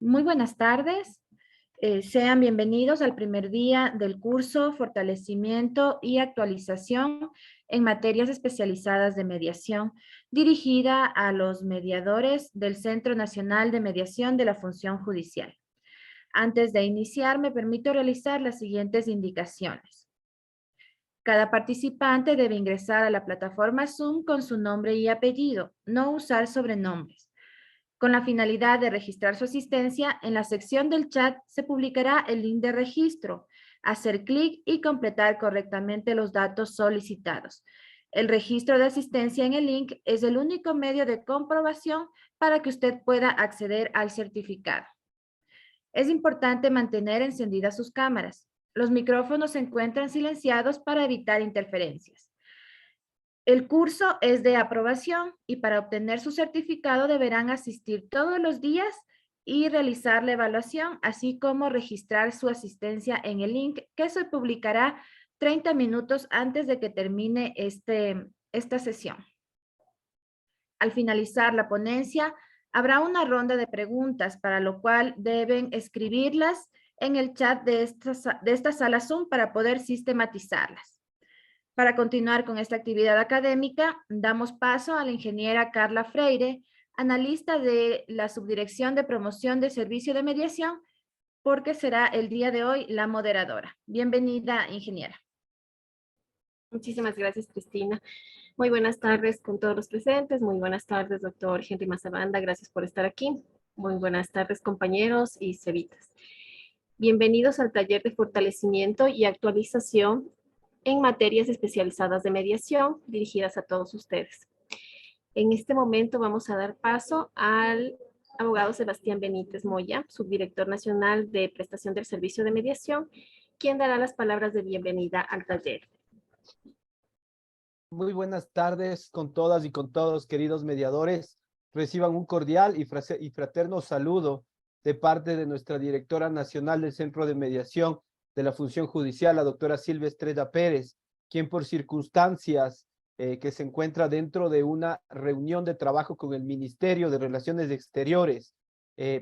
Muy buenas tardes. Sean bienvenidos al primer día del curso Fortalecimiento y Actualización en Materias Especializadas de Mediación, dirigida a los mediadores del Centro Nacional de Mediación de la Función Judicial. Antes de iniciar, me permito realizar las siguientes indicaciones. Cada participante debe ingresar a la plataforma Zoom con su nombre y apellido, no usar sobrenombres. Con la finalidad de registrar su asistencia, en la sección del chat se publicará el link de registro. Hacer clic y completar correctamente los datos solicitados. El registro de asistencia en el link es el único medio de comprobación para que usted pueda acceder al certificado. Es importante mantener encendidas sus cámaras. Los micrófonos se encuentran silenciados para evitar interferencias. El curso es de aprobación y para obtener su certificado deberán asistir todos los días y realizar la evaluación, así como registrar su asistencia en el link que se publicará 30 minutos antes de que termine esta sesión. Al finalizar la ponencia, habrá una ronda de preguntas, para lo cual deben escribirlas en el chat de esta sala Zoom para poder sistematizarlas. Para continuar con esta actividad académica, damos paso a la ingeniera Carla Freire, analista de la Subdirección de Promoción de Servicio de Mediación, porque será el día de hoy la moderadora. Bienvenida, ingeniera. Muchísimas gracias, Cristina. Muy buenas tardes con todos los presentes. Muy buenas tardes, doctor Henry Mazabanda. Gracias por estar aquí. Muy buenas tardes, compañeros y cevitas. Bienvenidos al taller de fortalecimiento y actualización en materias especializadas de mediación dirigidas a todos ustedes. En este momento vamos a dar paso al abogado Sebastián Benítez Moya, subdirector nacional de prestación del servicio de mediación, quien dará las palabras de bienvenida al taller. Muy buenas tardes con todas y con todos, queridos mediadores. Reciban un cordial y fraterno saludo de parte de nuestra directora nacional del Centro de Mediación de la Función Judicial, la doctora Silvia Estrella Pérez, quien por circunstancias que se encuentra dentro de una reunión de trabajo con el Ministerio de Relaciones Exteriores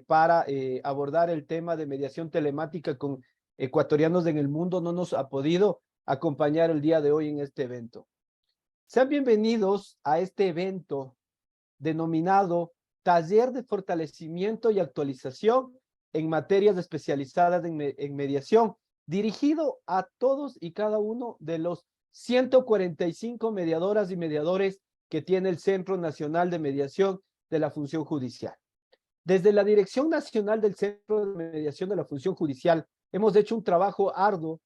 para abordar el tema de mediación telemática con ecuatorianos en el mundo, no nos ha podido acompañar el día de hoy en este evento. Sean bienvenidos a este evento denominado Taller de Fortalecimiento y Actualización en Materias Especializadas en Mediación, dirigido a todos y cada uno de los 145 mediadoras y mediadores que tiene el Centro Nacional de Mediación de la Función Judicial. Desde la Dirección Nacional del Centro de Mediación de la Función Judicial, hemos hecho un trabajo arduo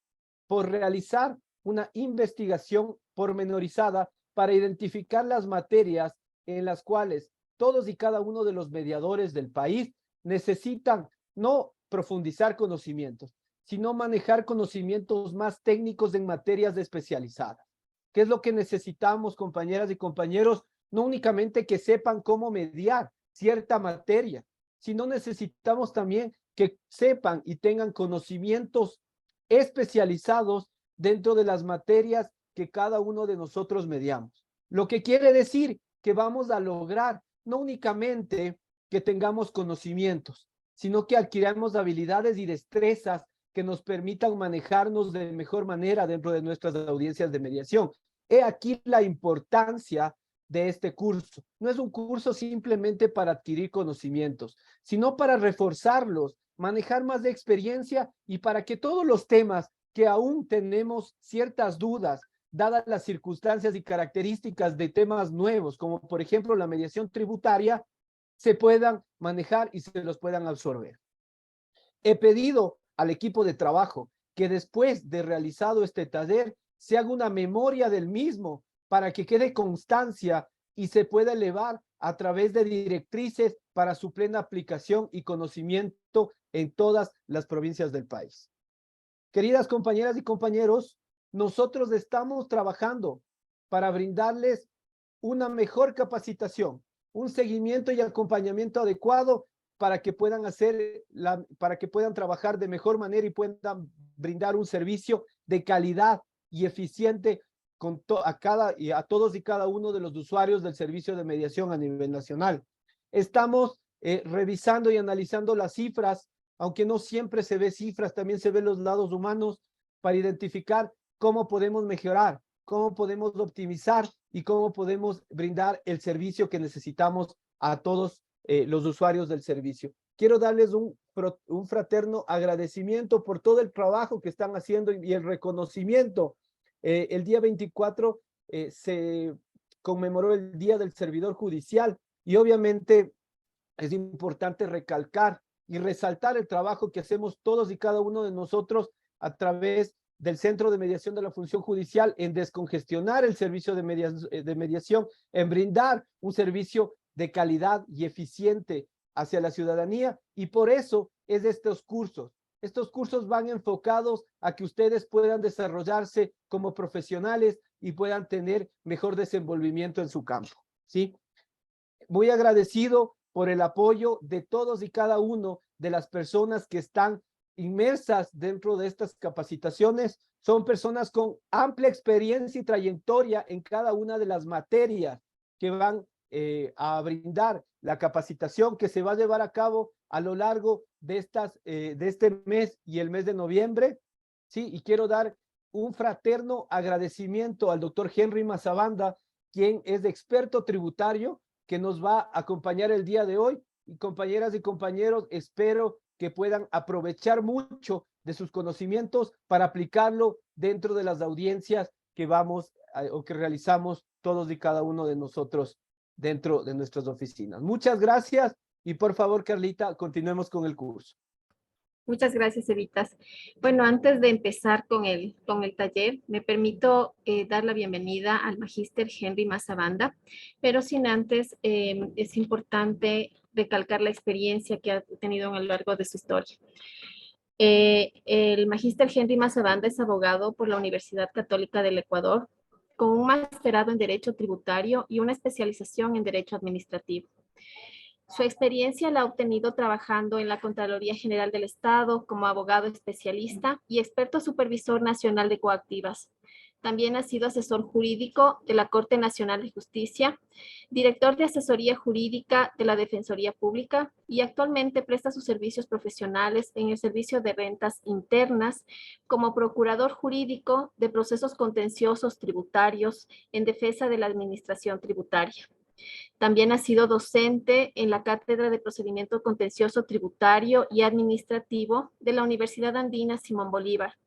por realizar una investigación pormenorizada para identificar las materias en las cuales todos y cada uno de los mediadores del país necesitan no profundizar conocimientos, sino manejar conocimientos más técnicos en materias especializadas. ¿Qué es lo que necesitamos, compañeras y compañeros? No únicamente que sepan cómo mediar cierta materia, sino necesitamos también que sepan y tengan conocimientos especializados dentro de las materias que cada uno de nosotros mediamos. Lo que quiere decir que vamos a lograr no únicamente que tengamos conocimientos, sino que adquiramos habilidades y destrezas que nos permitan manejarnos de mejor manera dentro de nuestras audiencias de mediación. He aquí la importancia de este curso. No es un curso simplemente para adquirir conocimientos, sino para reforzarlos, manejar más de experiencia y para que todos los temas que aún tenemos ciertas dudas, dadas las circunstancias y características de temas nuevos, como por ejemplo la mediación tributaria, se puedan manejar y se los puedan absorber. He pedido al equipo de trabajo que después de realizado este taller se haga una memoria del mismo para que quede constancia y se pueda elevar a través de directrices para su plena aplicación y conocimiento en todas las provincias del país. Queridas compañeras y compañeros, nosotros estamos trabajando para brindarles una mejor capacitación, un seguimiento y acompañamiento adecuado para que puedan para que puedan trabajar de mejor manera y puedan brindar un servicio de calidad y eficiente a todos y cada uno de los usuarios del servicio de mediación a nivel nacional. Estamos revisando y analizando las cifras, aunque no siempre se ve cifras, también se ven los lados humanos para identificar cómo podemos mejorar, cómo podemos optimizar y cómo podemos brindar el servicio que necesitamos a todos los usuarios del servicio. Quiero darles un fraterno agradecimiento por todo el trabajo que están haciendo y el reconocimiento. El día 24 se conmemoró el Día del Servidor Judicial y obviamente es importante recalcar y resaltar el trabajo que hacemos todos y cada uno de nosotros a través del Centro de Mediación de la Función Judicial en descongestionar el servicio de mediación, en brindar un servicio de calidad y eficiente hacia la ciudadanía, y por eso es de estos cursos. Estos cursos van enfocados a que ustedes puedan desarrollarse como profesionales y puedan tener mejor desenvolvimiento en su campo, ¿sí? Muy agradecido por el apoyo de todos y cada uno de las personas que están inmersas dentro de estas capacitaciones. Son personas con amplia experiencia y trayectoria en cada una de las materias que van a brindar la capacitación que se va a llevar a cabo a lo largo de este mes y el mes de noviembre, ¿sí? Y quiero dar un fraterno agradecimiento al doctor Henry Mazabanda, quien es experto tributario, que nos va a acompañar el día de hoy. Y compañeras y compañeros, espero que puedan aprovechar mucho de sus conocimientos para aplicarlo dentro de las audiencias que o que realizamos todos y cada uno de nosotros dentro de nuestras oficinas. Muchas gracias y por favor, Carlita, continuemos con el curso. Muchas gracias, Evitas. Bueno, antes de empezar con el taller, me permito dar la bienvenida al magíster Henry Mazabanda, pero sin antes es importante recalcar la experiencia que ha tenido a lo largo de su historia. El magíster Henry Mazabanda es abogado por la Universidad Católica del Ecuador, con un masterado en Derecho Tributario y una especialización en Derecho Administrativo. Su experiencia la ha obtenido trabajando en la Contraloría General del Estado como abogado especialista y experto supervisor nacional de coactivas. También ha sido asesor jurídico de la Corte Nacional de Justicia, director de asesoría jurídica de la Defensoría Pública y actualmente presta sus servicios profesionales en el Servicio de Rentas Internas como procurador jurídico de procesos contenciosos tributarios en defensa de la administración tributaria. También ha sido docente en la Cátedra de Procedimiento Contencioso Tributario y Administrativo de la Universidad Andina Simón Bolívar.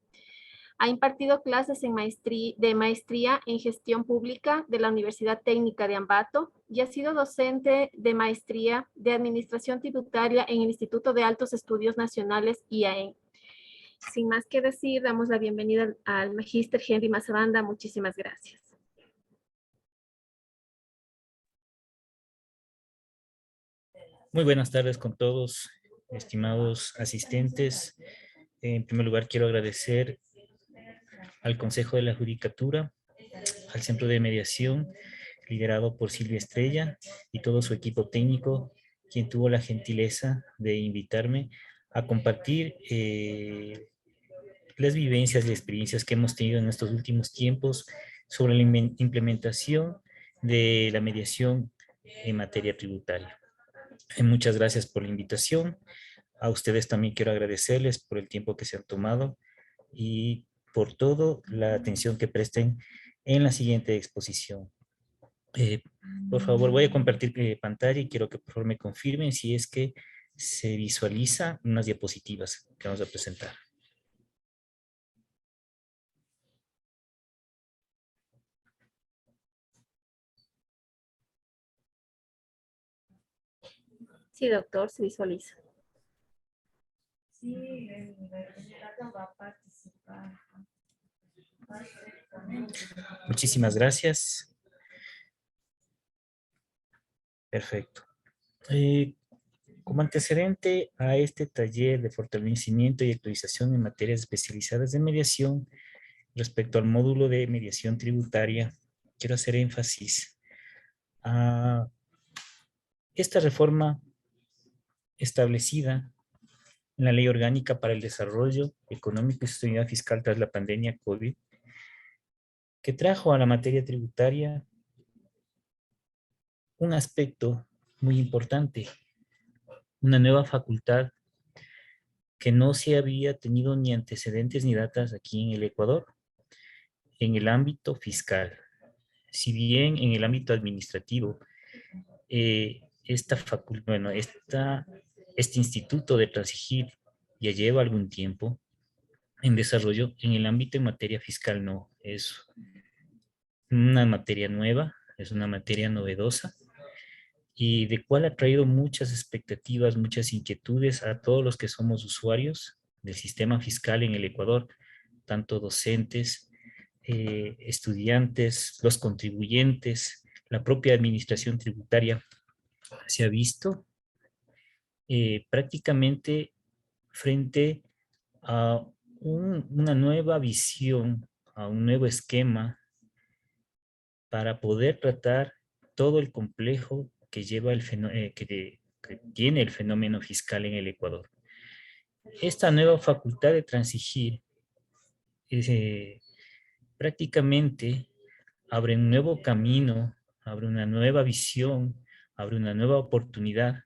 Ha impartido clases de maestría en Gestión Pública de la Universidad Técnica de Ambato y ha sido docente de maestría de Administración Tributaria en el Instituto de Altos Estudios Nacionales, IAEN. Sin más que decir, damos la bienvenida al magíster Henry Mazabanda. Muchísimas gracias. Muy buenas tardes con todos, estimados asistentes. En primer lugar, quiero agradecer al Consejo de la Judicatura, al Centro de Mediación, liderado por Silvia Estrella y todo su equipo técnico, quien tuvo la gentileza de invitarme a compartir las vivencias y experiencias que hemos tenido en estos últimos tiempos sobre la implementación de la mediación en materia tributaria. Muchas gracias por la invitación. A ustedes también quiero agradecerles por el tiempo que se han tomado y por toda la atención que presten en la siguiente exposición. Por favor, voy a compartir pantalla y quiero que por favor me confirmen si es que se visualiza unas diapositivas que vamos a presentar. Sí, doctor, se visualiza. Sí, el candidato va a participar. Muchísimas gracias. Perfecto. Como antecedente a este taller de fortalecimiento y actualización en materias especializadas de mediación, respecto al módulo de mediación tributaria, quiero hacer énfasis a esta reforma establecida en la Ley Orgánica para el Desarrollo Económico y Sostenibilidad Fiscal tras la pandemia COVID, que trajo a la materia tributaria un aspecto muy importante, una nueva facultad que no se había tenido ni antecedentes ni datas aquí en el Ecuador, en el ámbito fiscal. Si bien en el ámbito administrativo, este instituto de Transigir ya lleva algún tiempo en desarrollo, en el ámbito en materia fiscal no. Es una materia nueva, es una materia novedosa y de cual ha traído muchas expectativas, muchas inquietudes a todos los que somos usuarios del sistema fiscal en el Ecuador, tanto docentes, estudiantes, los contribuyentes, la propia administración tributaria. Se ha visto prácticamente frente a una nueva visión, a un nuevo esquema para poder tratar todo el complejo que lleva que tiene el fenómeno fiscal en el Ecuador. Esta nueva facultad de transigir prácticamente abre un nuevo camino, abre una nueva visión, abre una nueva oportunidad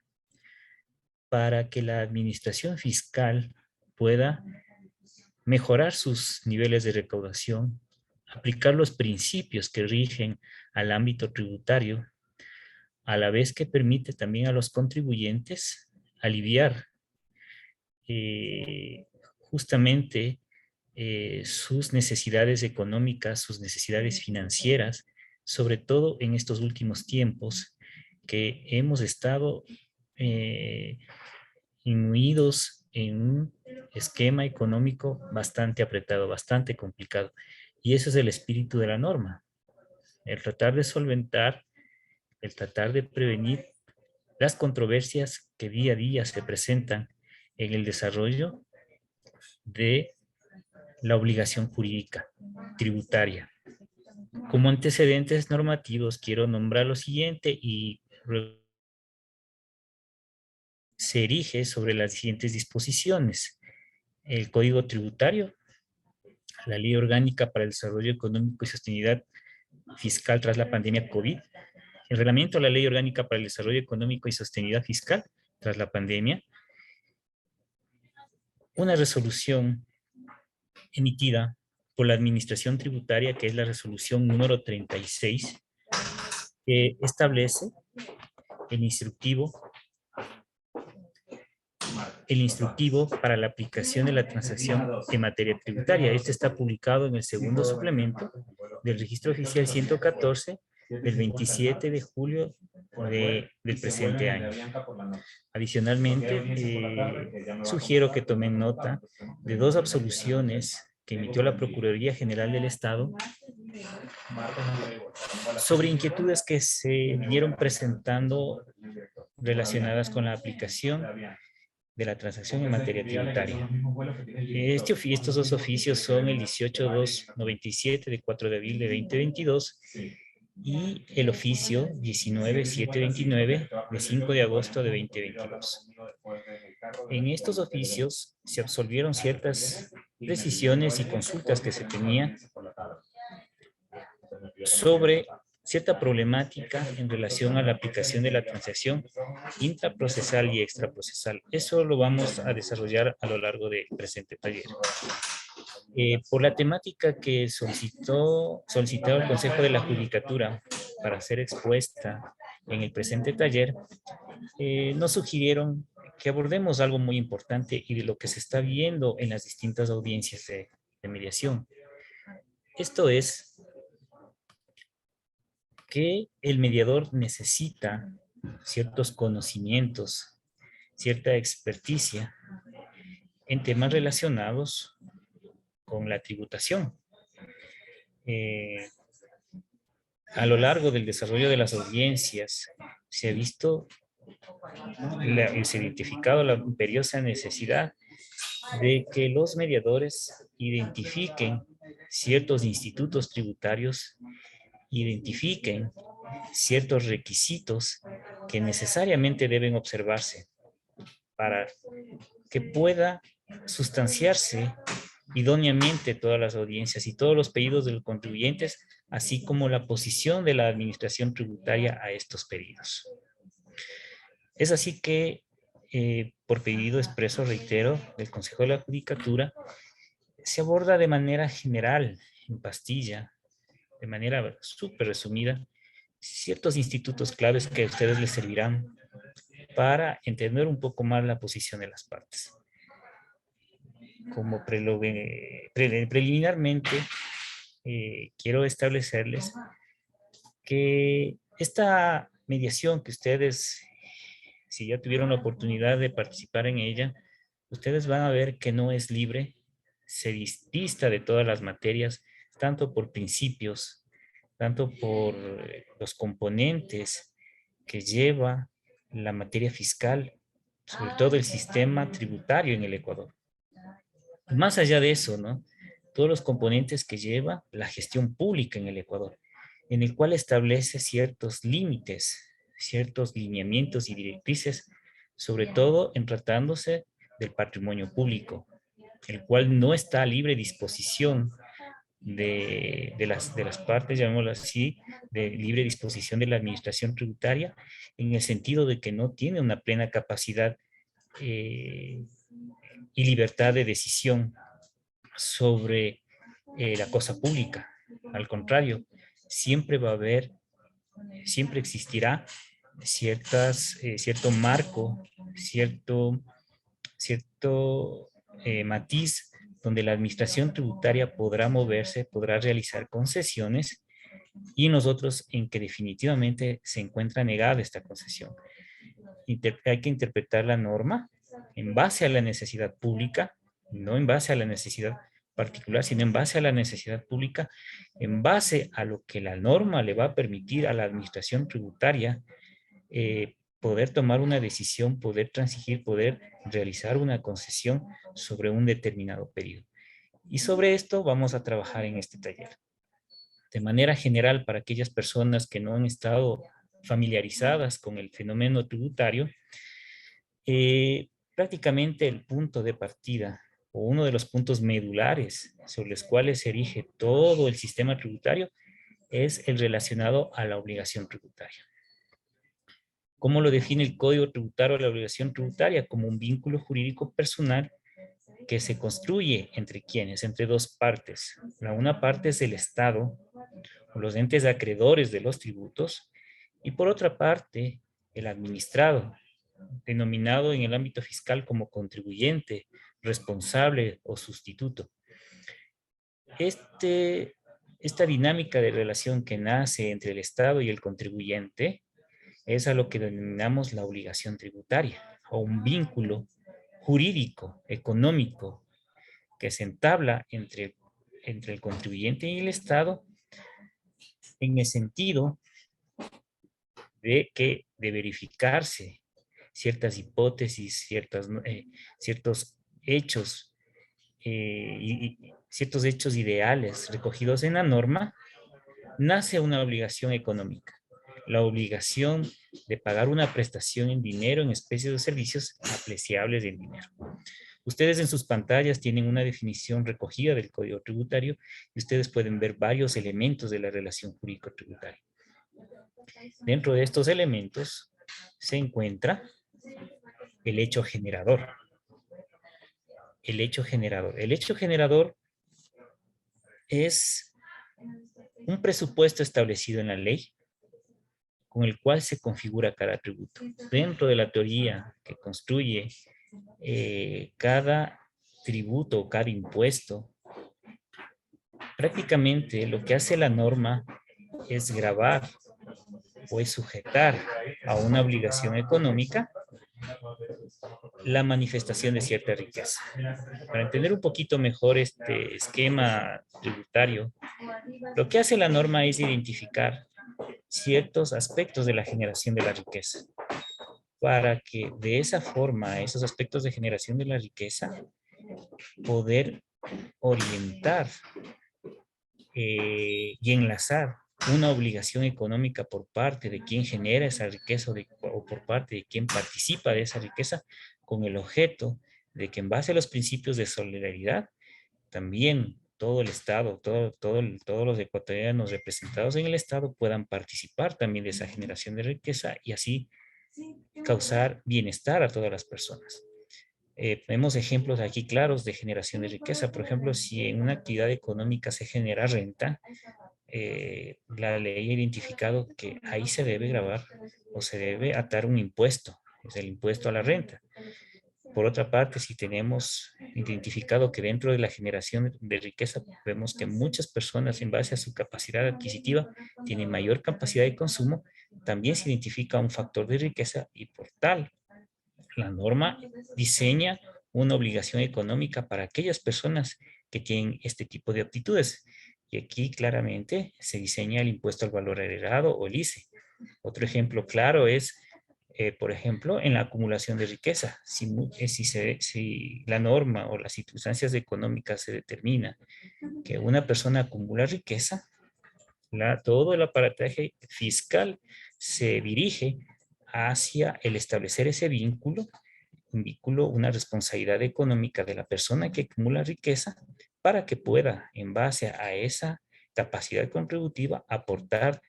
para que la administración fiscal pueda mejorar sus niveles de recaudación, aplicar los principios que rigen al ámbito tributario, a la vez que permite también a los contribuyentes aliviar justamente sus necesidades económicas, sus necesidades financieras, sobre todo en estos últimos tiempos que hemos estado inmiscuidos en un esquema económico bastante apretado, bastante complicado. Y ese es el espíritu de la norma, el tratar de solventar, el tratar de prevenir las controversias que día a día se presentan en el desarrollo de la obligación jurídica tributaria. Como antecedentes normativos quiero nombrar lo siguiente y se erige sobre las siguientes disposiciones: el Código Tributario, la Ley Orgánica para el Desarrollo Económico y Sostenibilidad Fiscal tras la pandemia COVID, el Reglamento de la Ley Orgánica para el Desarrollo Económico y Sostenibilidad Fiscal tras la pandemia, una resolución emitida por la Administración Tributaria, que es la resolución número 36, que establece el instructivo para la aplicación de la transacción en materia tributaria. Este está publicado en el segundo suplemento del Registro Oficial 114 del 27 de julio del presente año. Adicionalmente, sugiero que tomen nota de dos absoluciones que emitió la Procuraduría General del Estado sobre inquietudes que se vinieron presentando relacionadas con la aplicación de la transacción en materia tributaria. Estos dos oficios son el 18297 de 4 de abril de 2022 y el oficio 19729 de 5 de agosto de 2022. En estos oficios se absolvieron ciertas decisiones y consultas que se tenían sobre cierta problemática en relación a la aplicación de la transacción intraprocesal y extraprocesal. Eso lo vamos a desarrollar a lo largo del presente taller. Por la temática que solicitó el Consejo de la Judicatura para ser expuesta en el presente taller, nos sugirieron que abordemos algo muy importante y de lo que se está viendo en las distintas audiencias de mediación. Esto es que el mediador necesita ciertos conocimientos, cierta experticia en temas relacionados con la tributación. A lo largo del desarrollo de las audiencias se ha visto y se ha identificado la imperiosa necesidad de que los mediadores identifiquen ciertos institutos tributarios, identifiquen ciertos requisitos que necesariamente deben observarse para que pueda sustanciarse idóneamente todas las audiencias y todos los pedidos de los contribuyentes, así como la posición de la administración tributaria a estos pedidos. Es así que por pedido expreso, reitero, del Consejo de la Judicatura, se aborda de manera general, en pastilla, de manera súper resumida, ciertos institutos claves que a ustedes les servirán para entender un poco más la posición de las partes. Como preliminarmente, quiero establecerles que esta mediación que ustedes, si ya tuvieron la oportunidad de participar en ella, ustedes van a ver que no es libre, se dista de todas las materias, tanto por principios, tanto por los componentes que lleva la materia fiscal, sobre todo el sistema tributario en el Ecuador. Y más allá de eso, ¿no? Todos los componentes que lleva la gestión pública en el Ecuador, en el cual establece ciertos límites, ciertos lineamientos y directrices, sobre todo en tratándose del patrimonio público, el cual no está a libre disposición de las partes, llamémoslo así, de libre disposición de la administración tributaria, en el sentido de que no tiene una plena capacidad y libertad de decisión sobre la cosa pública. Al contrario, siempre va a haber, siempre existirá cierto marco, cierto matiz donde la administración tributaria podrá moverse, podrá realizar concesiones y nosotros en que definitivamente se encuentra negada esta concesión. Hay que interpretar la norma en base a la necesidad pública, no en base a la necesidad particular, sino en base a la necesidad pública, en base a lo que la norma le va a permitir a la administración tributaria poder tomar una decisión, poder transigir, poder realizar una concesión sobre un determinado periodo. Y sobre esto vamos a trabajar en este taller. De manera general, para aquellas personas que no han estado familiarizadas con el fenómeno tributario, prácticamente el punto de partida o uno de los puntos medulares sobre los cuales se erige todo el sistema tributario es el relacionado a la obligación tributaria. ¿Cómo lo define el Código Tributario de la obligación tributaria? Como un vínculo jurídico personal que se construye entre quienes, entre dos partes. La una parte es el Estado o los entes acreedores de los tributos y por otra parte el administrado, denominado en el ámbito fiscal como contribuyente, responsable o sustituto. Esta dinámica de relación que nace entre el Estado y el contribuyente es a lo que denominamos la obligación tributaria o un vínculo jurídico, económico, que se entabla entre el contribuyente y el Estado en el sentido de verificarse ciertas hipótesis, ciertos hechos y ciertos hechos ideales recogidos en la norma, nace una obligación económica. La obligación de pagar una prestación en dinero, en especies o servicios apreciables en dinero. Ustedes en sus pantallas tienen una definición recogida del Código Tributario y ustedes pueden ver varios elementos de la relación jurídico-tributaria. Dentro de estos elementos se encuentra el hecho generador. El hecho generador. El hecho generador es un presupuesto establecido en la ley con el cual se configura cada tributo. Dentro de la teoría que construye cada tributo o cada impuesto, prácticamente lo que hace la norma es gravar o es sujetar a una obligación económica la manifestación de cierta riqueza. Para entender un poquito mejor este esquema tributario, lo que hace la norma es identificar ciertos aspectos de la generación de la riqueza, para que de esa forma, esos aspectos de generación de la riqueza, poder orientar y enlazar una obligación económica por parte de quien genera esa riqueza o por parte de quien participa de esa riqueza, con el objeto de que en base a los principios de solidaridad, también todo el Estado, todos los ecuatorianos representados en el Estado puedan participar también de esa generación de riqueza y así causar bienestar a todas las personas. Vemos ejemplos aquí claros de generación de riqueza. Por ejemplo, si en una actividad económica se genera renta, la ley ha identificado que ahí se debe gravar o se debe atar un impuesto, es el impuesto a la renta. Por otra parte, si tenemos identificado que dentro de la generación de riqueza vemos que muchas personas en base a su capacidad adquisitiva tienen mayor capacidad de consumo, también se identifica un factor de riqueza y por tal, la norma diseña una obligación económica para aquellas personas que tienen este tipo de aptitudes. Y aquí claramente se diseña el impuesto al valor agregado o el ICE. Otro ejemplo claro es, por ejemplo, en la acumulación de riqueza. Si la norma o las circunstancias económicas se determina que una persona acumula riqueza, todo el aparataje fiscal se dirige hacia el establecer ese vínculo, una responsabilidad económica de la persona que acumula riqueza para que pueda, en base a esa capacidad contributiva, aportar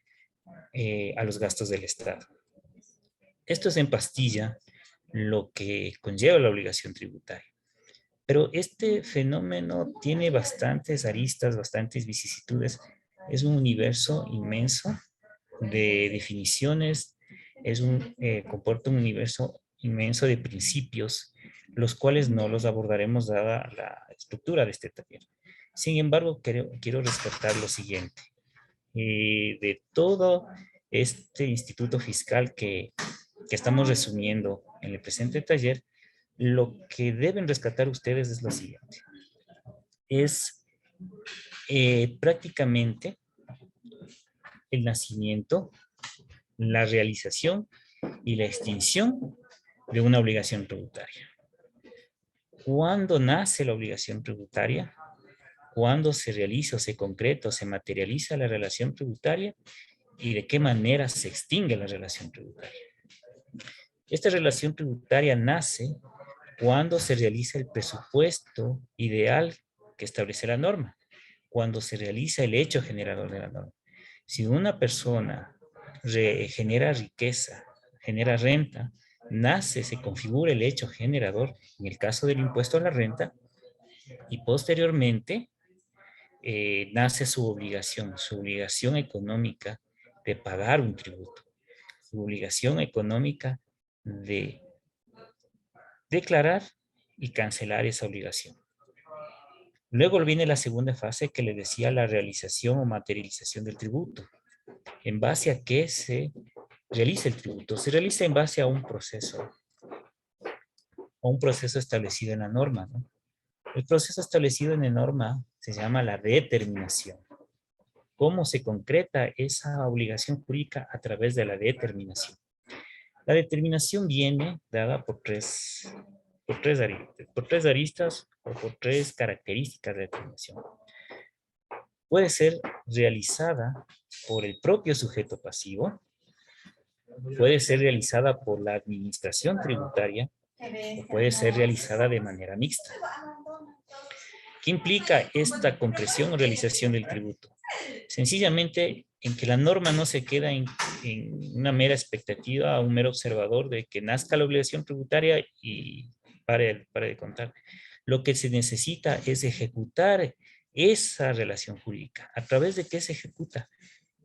a los gastos del Estado. Esto es en pastilla lo que conlleva la obligación tributaria. Pero este fenómeno tiene bastantes aristas, bastantes vicisitudes. Es un universo inmenso de definiciones, comporta un universo inmenso de principios, los cuales no los abordaremos dada la estructura de este taller. Sin embargo, quiero rescatar lo siguiente. De todo este instituto fiscal que estamos resumiendo en el presente taller, lo que deben rescatar ustedes es lo siguiente. Es prácticamente el nacimiento, la realización y la extinción de una obligación tributaria. ¿Cuándo nace la obligación tributaria? ¿Cuándo se realiza o se concreta o se materializa la relación tributaria? ¿Y de qué manera se extingue la relación tributaria? Esta relación tributaria nace cuando se realiza el presupuesto ideal que establece la norma, cuando se realiza el hecho generador de la norma. Si una persona genera riqueza, genera renta, se configura el hecho generador, en el caso del impuesto a la renta, y posteriormente nace su obligación económica de pagar un tributo, su obligación económica de declarar y cancelar esa obligación. Luego viene la segunda fase que le decía, la realización o materialización del tributo. ¿En base a qué se realiza el tributo? Se realiza en base a un proceso establecido en la norma, ¿no? El proceso establecido en la norma se llama la determinación. ¿Cómo se concreta esa obligación jurídica? A través de la determinación. La determinación viene dada por tres aristas o por tres características de determinación. Puede ser realizada por el propio sujeto pasivo, puede ser realizada por la administración tributaria o puede ser realizada de manera mixta. ¿Qué implica esta concreción o realización del tributo? Sencillamente en que la norma no se queda en una mera expectativa, un mero observador de que nazca la obligación tributaria y pare de contar. Lo que se necesita es ejecutar esa relación jurídica. ¿A través de qué se ejecuta?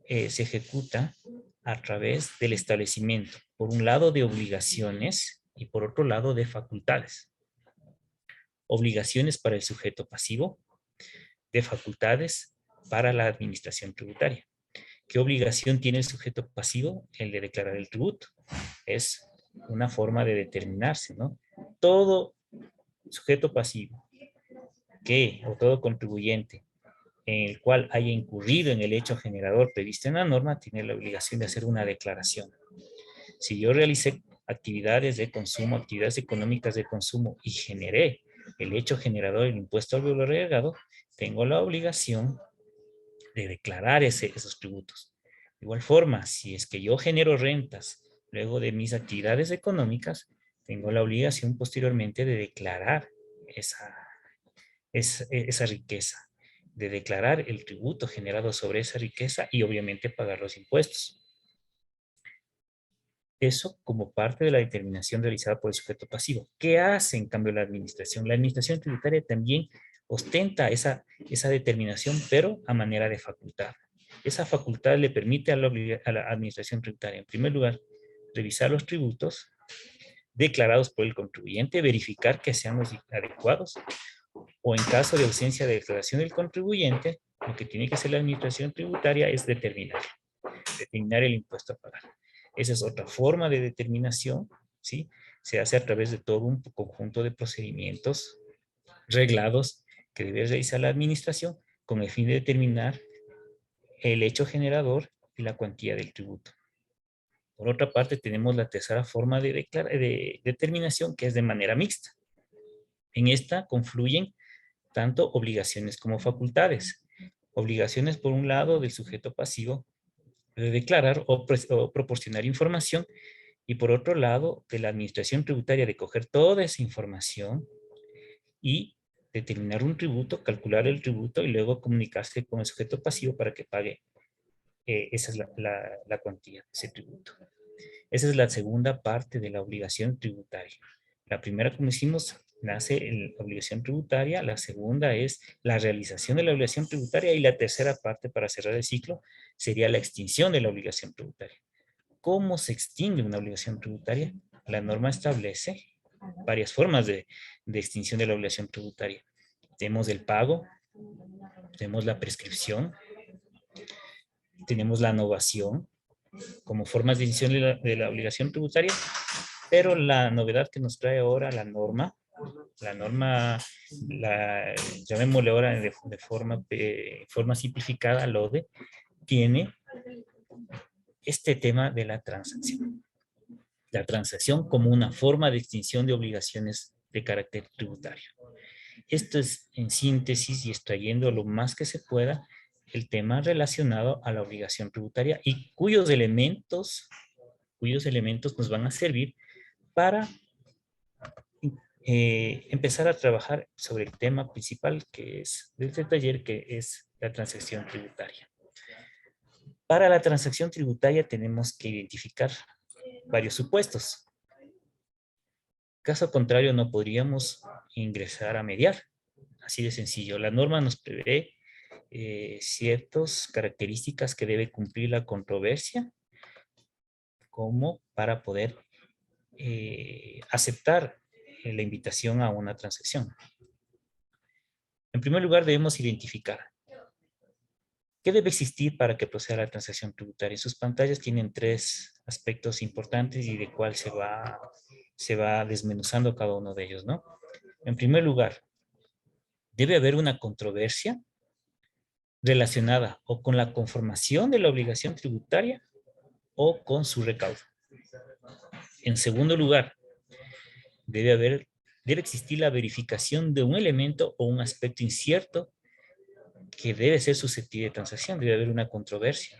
Se ejecuta a través del establecimiento, por un lado, de obligaciones y por otro lado, de facultades. Obligaciones para el sujeto pasivo, de facultades para la administración tributaria. ¿Qué obligación tiene el sujeto pasivo? El de declarar el tributo. Es una forma de determinarse, ¿no? Todo sujeto pasivo o todo contribuyente en el cual haya incurrido en el hecho generador previsto en la norma tiene la obligación de hacer una declaración. Si yo realicé actividades de consumo, actividades económicas de consumo y generé el hecho generador del impuesto al valor agregado, tengo la obligación de declarar esos tributos. De igual forma, si es que yo genero rentas luego de mis actividades económicas, tengo la obligación posteriormente de declarar esa riqueza, de declarar el tributo generado sobre esa riqueza y obviamente pagar los impuestos. Eso como parte de la determinación realizada por el sujeto pasivo. ¿Qué hace en cambio la administración? La administración tributaria también ostenta esa determinación, pero a manera de facultad. Esa facultad le permite a la administración tributaria, en primer lugar, revisar los tributos declarados por el contribuyente, verificar que sean los adecuados, o en caso de ausencia de declaración del contribuyente, lo que tiene que hacer la administración tributaria es determinar el impuesto a pagar. Esa es otra forma de determinación, ¿sí? Se hace a través de todo un conjunto de procedimientos reglados que debe realizar la administración con el fin de determinar el hecho generador y la cuantía del tributo. Por otra parte, tenemos la tercera forma de determinación, que es de manera mixta. En esta confluyen tanto obligaciones como facultades. Obligaciones, por un lado, del sujeto pasivo de declarar o proporcionar información, y por otro lado, de la administración tributaria de coger toda esa información y determinar un tributo, calcular el tributo y luego comunicarse con el sujeto pasivo para que pague. Esa es la cuantía de ese tributo. Esa es la segunda parte de la obligación tributaria. La primera, como hicimos, nace la obligación tributaria. La segunda es la realización de la obligación tributaria. Y la tercera parte, para cerrar el ciclo, sería la extinción de la obligación tributaria. ¿Cómo se extingue una obligación tributaria? La norma establece varias formas de extinción de la obligación tributaria. Tenemos el pago, tenemos la prescripción, tenemos la novación como formas de extinción de la obligación tributaria, pero la novedad que nos trae ahora la norma, llamémosle ahora de forma simplificada, LODE, tiene este tema de la transacción. La transacción como una forma de extinción de obligaciones de carácter tributario. Esto es, en síntesis y extrayendo lo más que se pueda, el tema relacionado a la obligación tributaria y cuyos elementos nos van a servir para empezar a trabajar sobre el tema principal que es de este taller, que es la transacción tributaria. Para la transacción tributaria tenemos que identificar varios supuestos. Caso contrario, no podríamos ingresar a mediar. Así de sencillo. La norma nos prevé ciertas características que debe cumplir la controversia como para poder aceptar la invitación a una transacción. En primer lugar, debemos identificar qué debe existir para que proceda la transacción tributaria. En sus pantallas tienen 3 aspectos importantes y de cuál se va desmenuzando cada uno de ellos, ¿no? En primer lugar, debe haber una controversia relacionada o con la conformación de la obligación tributaria o con su recaudo. En segundo lugar, debe existir la verificación de un elemento o un aspecto incierto que debe ser susceptible de transacción. Debe haber una controversia.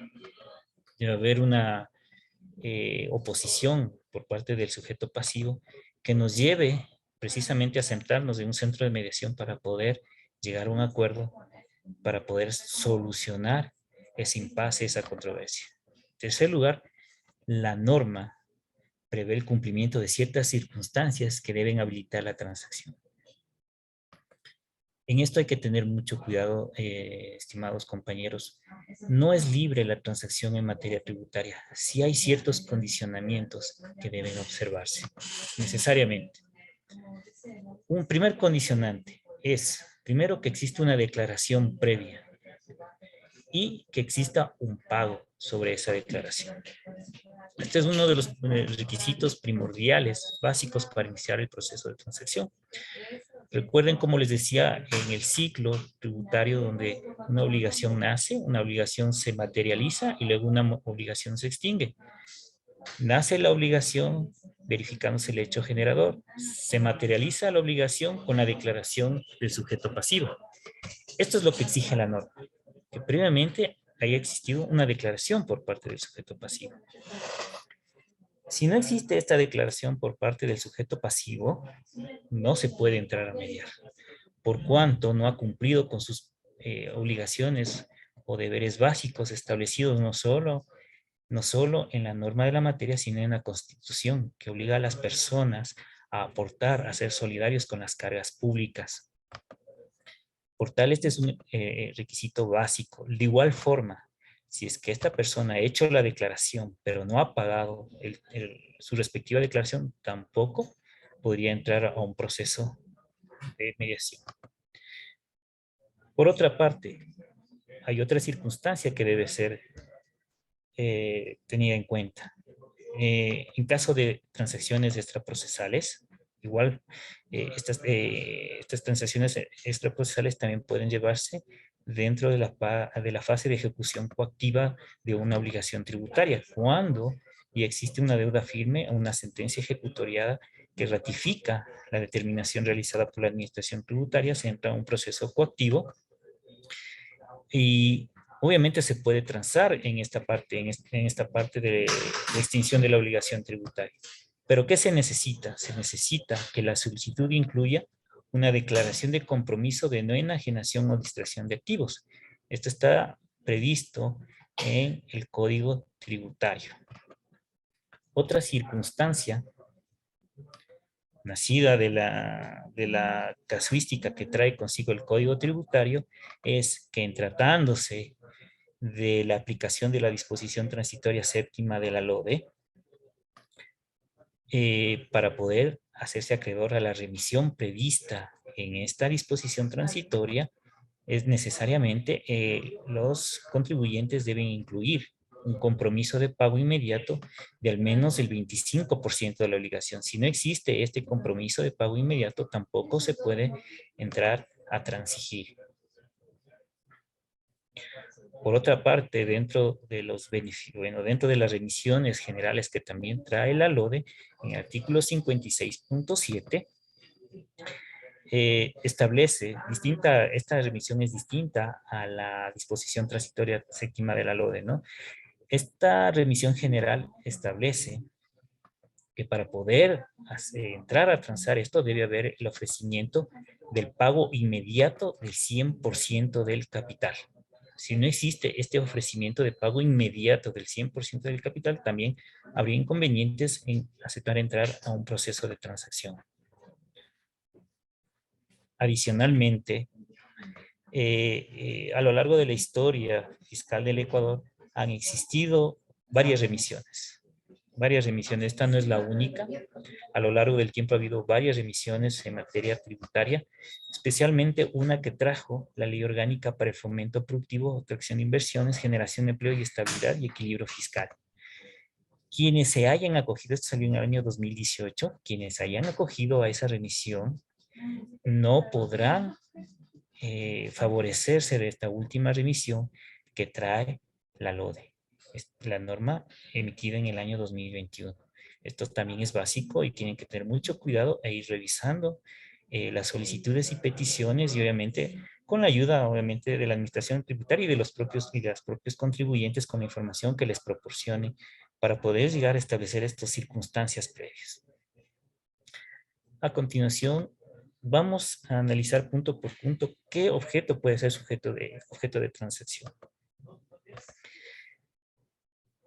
Debe haber una oposición por parte del sujeto pasivo que nos lleve precisamente a sentarnos en un centro de mediación para poder llegar a un acuerdo, para poder solucionar ese impasse, esa controversia. En tercer lugar, la norma prevé el cumplimiento de ciertas circunstancias que deben habilitar la transacción. En esto hay que tener mucho cuidado, estimados compañeros. No es libre la transacción en materia tributaria. Sí hay ciertos condicionamientos que deben observarse, necesariamente. Un primer condicionante es, primero, que existe una declaración previa y que exista un pago sobre esa declaración. Este es uno de los requisitos primordiales, básicos para iniciar el proceso de transacción. Recuerden, como les decía, en el ciclo tributario donde una obligación nace, una obligación se materializa y luego una obligación se extingue. Nace la obligación verificándose el hecho generador. Se materializa la obligación con la declaración del sujeto pasivo. Esto es lo que exige la norma, que previamente haya existido una declaración por parte del sujeto pasivo. Si no existe esta declaración por parte del sujeto pasivo, no se puede entrar a mediar, por cuanto no ha cumplido con sus obligaciones o deberes básicos establecidos no solo no solo en la norma de la materia, sino en la Constitución, que obliga a las personas a aportar, a ser solidarios con las cargas públicas. Por tal, este es un requisito básico. De igual forma, si es que esta persona ha hecho la declaración, pero no ha pagado su respectiva declaración, tampoco podría entrar a un proceso de mediación. Por otra parte, hay otra circunstancia que debe ser tenida en cuenta. En caso de transacciones extraprocesales, igual estas transacciones extraprocesales también pueden llevarse dentro de la fase de ejecución coactiva de una obligación tributaria, cuando ya existe una deuda firme o una sentencia ejecutoriada que ratifica la determinación realizada por la administración tributaria, se entra a un proceso coactivo y obviamente se puede transar en esta parte, en esta parte de extinción de la obligación tributaria. Pero ¿qué se necesita? Se necesita que la solicitud incluya una declaración de compromiso de no enajenación o distracción de activos. Esto está previsto en el Código Tributario. Otra circunstancia nacida de la casuística que trae consigo el Código Tributario es que en tratándose de la aplicación de la disposición transitoria séptima de la LODE, para poder hacerse acreedor a la remisión prevista en esta disposición transitoria, es necesariamente los contribuyentes deben incluir un compromiso de pago inmediato de al menos el 25% de la obligación. Si no existe este compromiso de pago inmediato, tampoco se puede entrar a transigir. Por otra parte, dentro de los beneficios, dentro de las remisiones generales que también trae la LODE, en el artículo 56.7, establece esta remisión es distinta a la disposición transitoria séptima de la LODE, ¿no? Esta remisión general establece que para poder entrar a transar esto debe haber el ofrecimiento del pago inmediato del 100% del capital. Si no existe este ofrecimiento de pago inmediato del 100% del capital, también habría inconvenientes en aceptar entrar a un proceso de transacción. Adicionalmente, a lo largo de la historia fiscal del Ecuador han existido varias remisiones. Esta no es la única. A lo largo del tiempo ha habido varias remisiones en materia tributaria, especialmente una que trajo la Ley Orgánica para el Fomento Productivo, Atracción de Inversiones, Generación de Empleo y Estabilidad y Equilibrio Fiscal. Quienes se hayan acogido, esto salió en el año 2018, quienes hayan acogido a esa remisión no podrán favorecerse de esta última remisión que trae la LODE, la norma emitida en el año 2021. Esto también es básico y tienen que tener mucho cuidado e ir revisando las solicitudes y peticiones y obviamente con la ayuda obviamente de la administración tributaria y de los propios contribuyentes con la información que les proporcione para poder llegar a establecer estas circunstancias previas. A continuación, vamos a analizar punto por punto qué objeto puede ser objeto de transacción.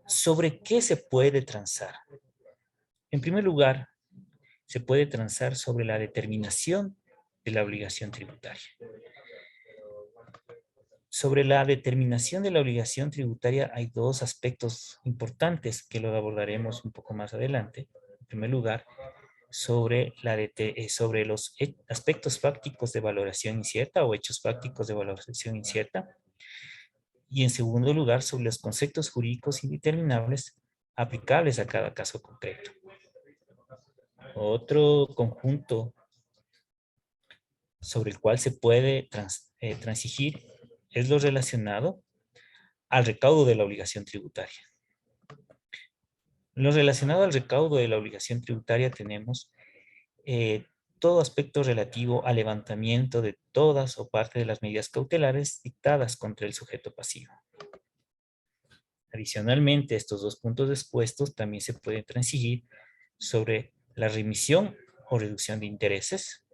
¿Sobre qué se puede transar? En primer lugar, se puede transar sobre la determinación de la obligación tributaria. Sobre la determinación de la obligación tributaria hay dos aspectos importantes que lo abordaremos un poco más adelante. En primer lugar, sobre los aspectos fácticos de valoración incierta o hechos fácticos de valoración incierta. Y en segundo lugar, sobre los conceptos jurídicos indeterminables aplicables a cada caso concreto. Otro conjunto sobre el cual se puede transigir es lo relacionado al recaudo de la obligación tributaria. Lo relacionado al recaudo de la obligación tributaria tenemos todo aspecto relativo al levantamiento de todas o parte de las medidas cautelares dictadas contra el sujeto pasivo. Adicionalmente, estos dos puntos expuestos también se pueden transigir sobre la remisión o reducción de intereses.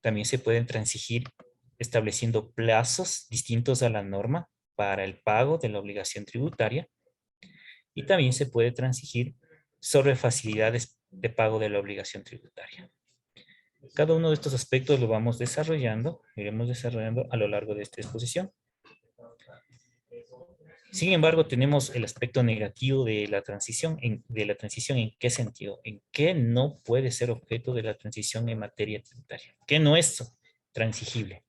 También se pueden transigir estableciendo plazos distintos a la norma para el pago de la obligación tributaria y también se puede transigir sobre facilidades de pago de la obligación tributaria. Cada uno de estos aspectos lo vamos desarrollando, iremos desarrollando a lo largo de esta exposición. Sin embargo, tenemos el aspecto negativo de la transición. ¿En qué sentido? En qué no puede ser objeto de la transición en materia tributaria. ¿Qué no es transigible?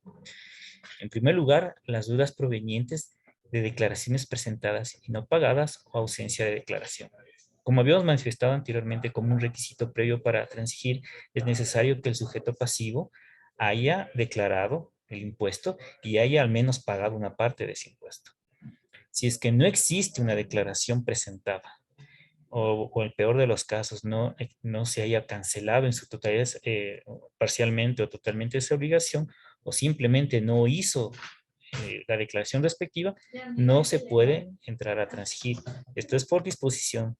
En primer lugar, las dudas provenientes de declaraciones presentadas y no pagadas o ausencia de declaración. Como habíamos manifestado anteriormente como un requisito previo para transigir, es necesario que el sujeto pasivo haya declarado el impuesto y haya al menos pagado una parte de ese impuesto. Si es que no existe una declaración presentada o el peor de los casos no se haya cancelado en su totalidad, parcialmente o totalmente esa obligación, o simplemente no hizo la declaración respectiva, no se puede entrar a transigir. Esto es por disposición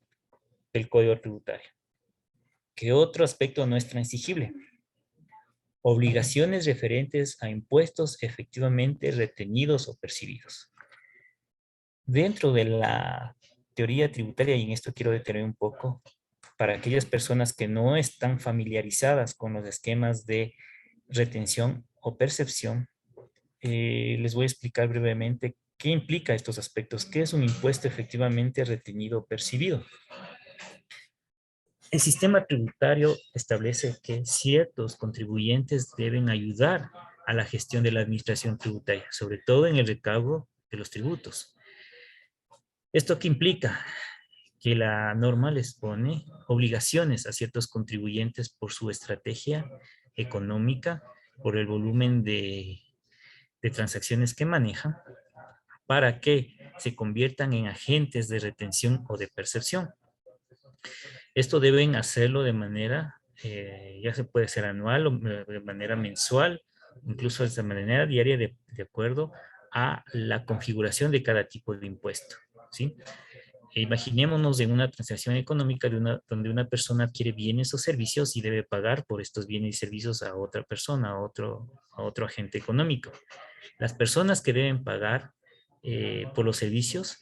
del Código Tributario. ¿Qué otro aspecto no es transigible? Obligaciones referentes a impuestos efectivamente retenidos o percibidos. Dentro de la teoría tributaria, y en esto quiero detener un poco, para aquellas personas que no están familiarizadas con los esquemas de retención o percepción, les voy a explicar brevemente qué implica estos aspectos. ¿Qué es un impuesto efectivamente retenido o percibido? El sistema tributario establece que ciertos contribuyentes deben ayudar a la gestión de la administración tributaria, sobre todo en el recaudo de los tributos. ¿Esto qué implica? Que la norma les pone obligaciones a ciertos contribuyentes por su estrategia económica, por el volumen de transacciones que manejan, para que se conviertan en agentes de retención o de percepción. Esto deben hacerlo de manera, ya se puede ser anual o de manera mensual, incluso de manera diaria de acuerdo a la configuración de cada tipo de impuesto, ¿sí? Imaginémonos en una transacción económica donde una persona adquiere bienes o servicios y debe pagar por estos bienes y servicios a otra persona, a otro agente económico. Las personas que deben pagar por los servicios,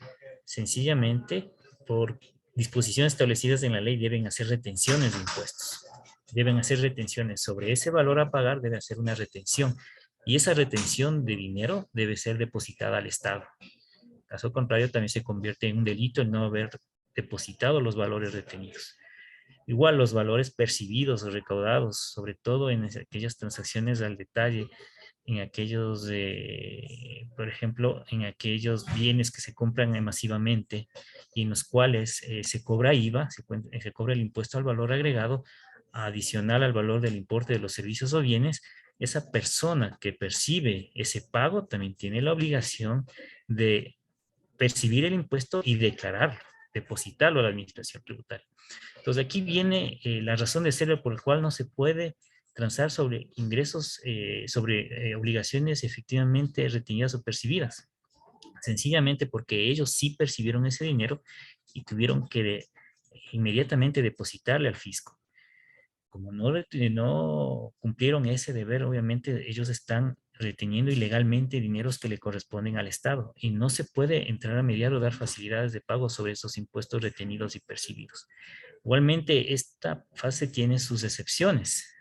sencillamente por disposiciones establecidas en la ley, deben hacer retenciones de impuestos. Deben hacer retenciones sobre ese valor a pagar, debe hacer una retención. Y esa retención de dinero debe ser depositada al Estado. Caso contrario, también se convierte en un delito el no haber depositado los valores retenidos. Igual los valores percibidos o recaudados, sobre todo en aquellas transacciones al detalle, en aquellos, por ejemplo, en aquellos bienes que se compran masivamente y en los cuales se cobra IVA, se cobra el impuesto al valor agregado adicional al valor del importe de los servicios o bienes. Esa persona que percibe ese pago también tiene la obligación de percibir el impuesto y declararlo, depositarlo a la administración tributaria. Entonces aquí viene la razón de ser por la cual no se puede transar sobre ingresos, sobre obligaciones efectivamente retenidas o percibidas. Sencillamente porque ellos sí percibieron ese dinero y tuvieron que inmediatamente depositarle al fisco. Como no cumplieron ese deber, obviamente ellos están reteniendo ilegalmente dineros que le corresponden al Estado y no se puede entrar a mediar o dar facilidades de pago sobre esos impuestos retenidos y percibidos. Igualmente, esta fase tiene sus excepciones,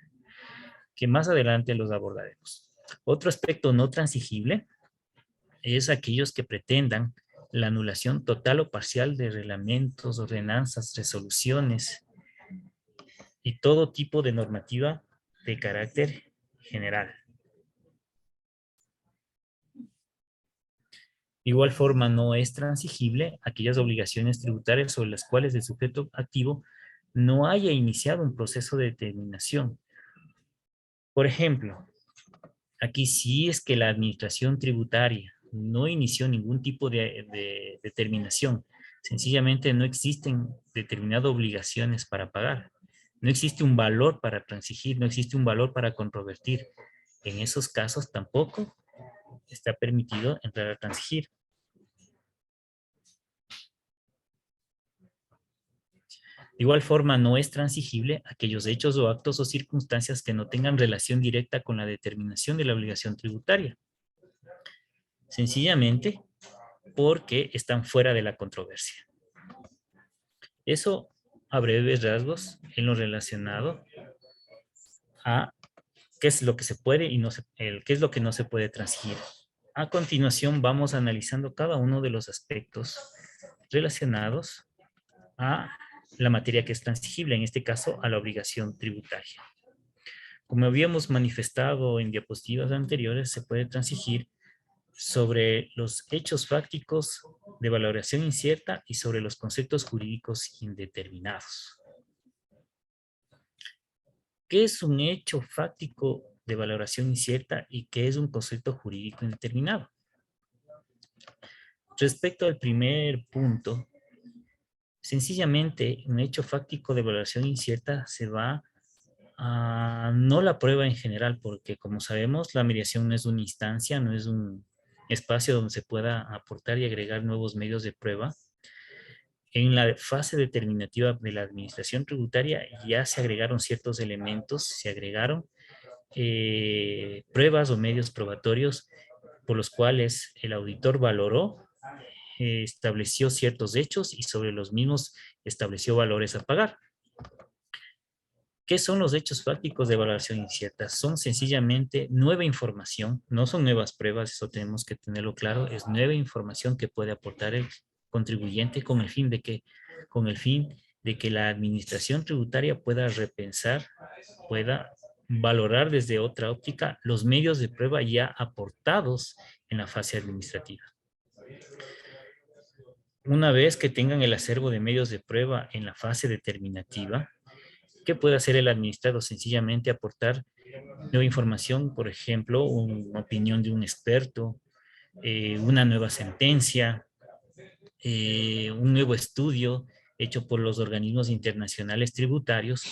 que más adelante los abordaremos. Otro aspecto no transigible es aquellos que pretendan la anulación total o parcial de reglamentos, ordenanzas, resoluciones y todo tipo de normativa de carácter general. De igual forma, no es transigible aquellas obligaciones tributarias sobre las cuales el sujeto activo no haya iniciado un proceso de determinación. Por ejemplo, aquí sí es que la administración tributaria no inició ningún tipo de determinación. Sencillamente no existen determinadas obligaciones para pagar. No existe un valor para transigir, no existe un valor para controvertir. En esos casos tampoco está permitido entrar a transigir. De igual forma, no es transigible aquellos hechos o actos o circunstancias que no tengan relación directa con la determinación de la obligación tributaria. Sencillamente, porque están fuera de la controversia. Eso a breves rasgos en lo relacionado a qué es lo que se puede y qué es lo que no se puede transigir. A continuación vamos analizando cada uno de los aspectos relacionados a la materia que es transigible, en este caso a la obligación tributaria. Como habíamos manifestado en diapositivas anteriores, se puede transigir sobre los hechos fácticos de valoración incierta y sobre los conceptos jurídicos indeterminados. ¿Qué es un hecho fáctico de valoración incierta y qué es un concepto jurídico indeterminado? Respecto al primer punto, sencillamente un hecho fáctico de valoración incierta se va a no la prueba en general, porque como sabemos la mediación no es una instancia, no es un espacio donde se pueda aportar y agregar nuevos medios de prueba. En la fase determinativa de la administración tributaria ya se agregaron ciertos elementos, se agregaron pruebas o medios probatorios por los cuales el auditor valoró, estableció ciertos hechos y sobre los mismos estableció valores a pagar. ¿Qué son los hechos fácticos de valoración incierta? Son sencillamente nueva información, no son nuevas pruebas, eso tenemos que tenerlo claro, es nueva información que puede aportar el contribuyente con el fin de que, la administración tributaria pueda repensar, pueda valorar desde otra óptica los medios de prueba ya aportados en la fase administrativa. Una vez que tengan el acervo de medios de prueba en la fase determinativa, ¿qué puede hacer el administrador? Sencillamente aportar nueva información, por ejemplo, una opinión de un experto, una nueva sentencia, un nuevo estudio hecho por los organismos internacionales tributarios,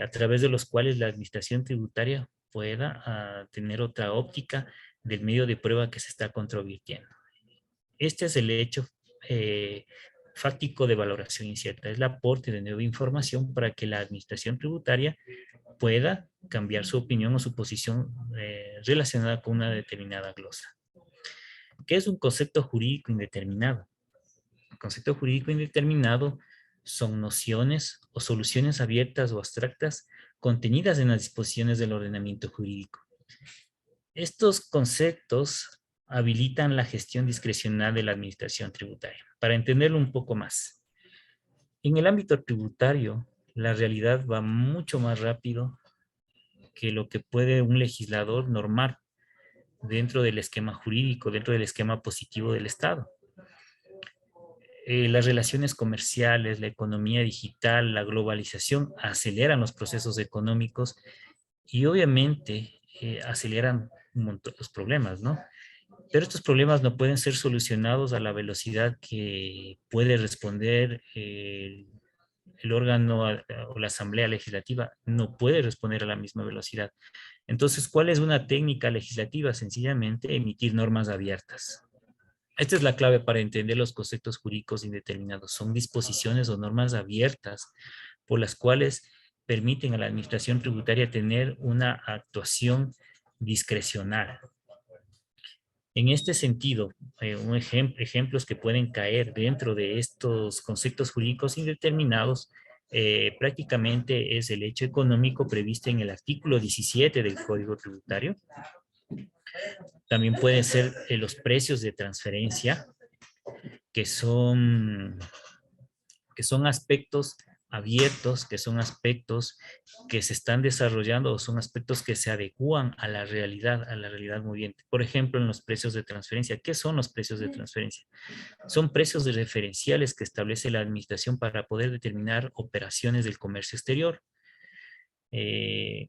a través de los cuales la administración tributaria pueda tener otra óptica del medio de prueba que se está controvirtiendo. Este es el hecho fáctico de valoración incierta, es el aporte de nueva información para que la administración tributaria pueda cambiar su opinión o su posición relacionada con una determinada glosa. ¿Qué es un concepto jurídico indeterminado? El concepto jurídico indeterminado son nociones o soluciones abiertas o abstractas contenidas en las disposiciones del ordenamiento jurídico. Estos conceptos habilitan la gestión discrecional de la administración tributaria. Para entenderlo un poco más, en el ámbito tributario, la realidad va mucho más rápido que lo que puede un legislador normar dentro del esquema jurídico, dentro del esquema positivo del Estado. Las relaciones comerciales, la economía digital, la globalización aceleran los procesos económicos y obviamente aceleran un montón los problemas, ¿no? Pero estos problemas no pueden ser solucionados a la velocidad que puede responder el órgano o la asamblea legislativa, no puede responder a la misma velocidad. Entonces, ¿cuál es una técnica legislativa? Sencillamente emitir normas abiertas. Esta es la clave para entender los conceptos jurídicos indeterminados. Son disposiciones o normas abiertas por las cuales permiten a la administración tributaria tener una actuación discrecional. En este sentido, ejemplos que pueden caer dentro de estos conceptos jurídicos indeterminados prácticamente es el hecho económico previsto en el artículo 17 del Código Tributario. También pueden ser los precios de transferencia, que son aspectos abiertos, que son aspectos que se están desarrollando o son aspectos que se adecúan a la realidad moviente. Por ejemplo, en los precios de transferencia. ¿Qué son los precios de transferencia? Son precios referenciales que establece la administración para poder determinar operaciones del comercio exterior.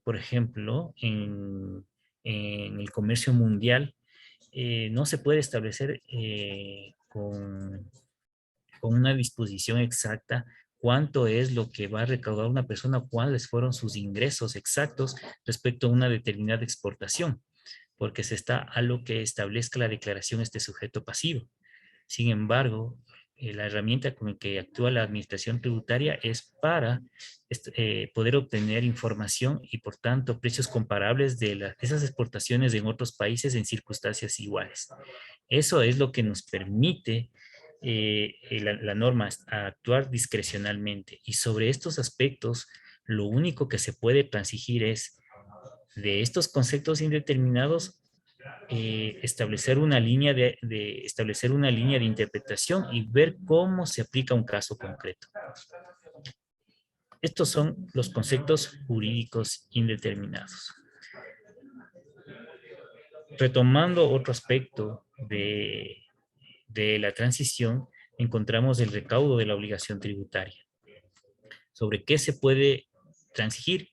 Por ejemplo, en el comercio mundial no se puede establecer con una disposición exacta cuánto es lo que va a recaudar una persona, cuáles fueron sus ingresos exactos respecto a una determinada exportación, porque se está a lo que establezca la declaración este sujeto pasivo. Sin embargo, la herramienta con la que actúa la administración tributaria es para poder obtener información y por tanto precios comparables de esas exportaciones en otros países en circunstancias iguales. Eso es lo que nos permite la norma a actuar discrecionalmente, y sobre estos aspectos lo único que se puede transigir es de estos conceptos indeterminados establecer una línea establecer una línea de interpretación y ver cómo se aplica un caso concreto. Estos son los conceptos jurídicos indeterminados. Retomando otro aspecto de la transición, encontramos el recaudo de la obligación tributaria. ¿Sobre qué se puede transigir?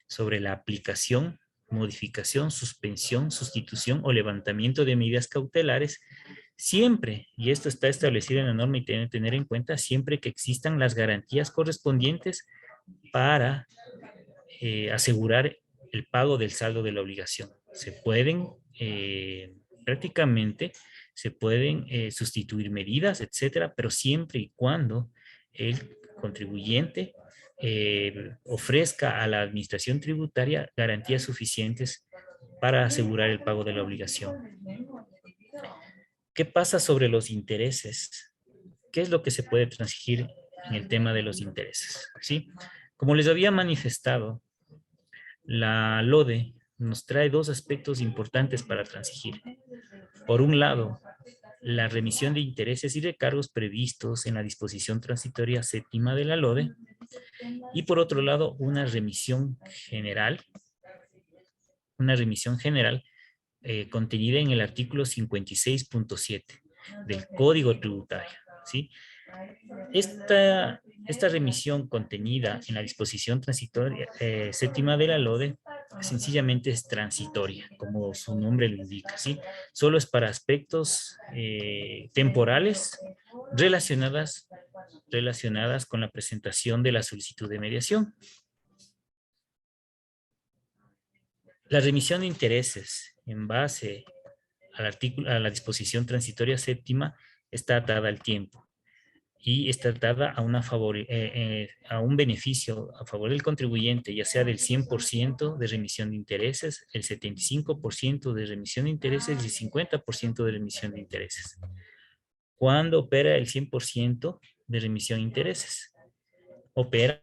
Sobre la aplicación, modificación, suspensión, sustitución o levantamiento de medidas cautelares, siempre, y esto está establecido en la norma y tienen que tener en cuenta, siempre que existan las garantías correspondientes para asegurar el pago del saldo de la obligación. Se pueden, prácticamente, se pueden sustituir medidas, etcétera, pero siempre y cuando el contribuyente ofrezca a la administración tributaria garantías suficientes para asegurar el pago de la obligación. ¿Qué pasa sobre los intereses? ¿Qué es lo que se puede transigir en el tema de los intereses? ¿Sí? Como les había manifestado, la LODE nos trae dos aspectos importantes para transigir. Por un lado, la remisión de intereses y recargos previstos en la disposición transitoria séptima de la LODE, y por otro lado, una remisión general contenida en el artículo 56.7 del Código Tributario, ¿sí? Esta remisión contenida en la disposición transitoria séptima de la LODE sencillamente es transitoria, como su nombre lo indica, ¿sí? Solo es para aspectos temporales relacionadas con la presentación de la solicitud de mediación. La remisión de intereses en base a la disposición transitoria séptima está atada al tiempo y está atada a un beneficio a favor del contribuyente, ya sea del 100% de remisión de intereses, el 75% de remisión de intereses y el 50% de remisión de intereses. ¿Cuándo opera el 100% de remisión de intereses? Opera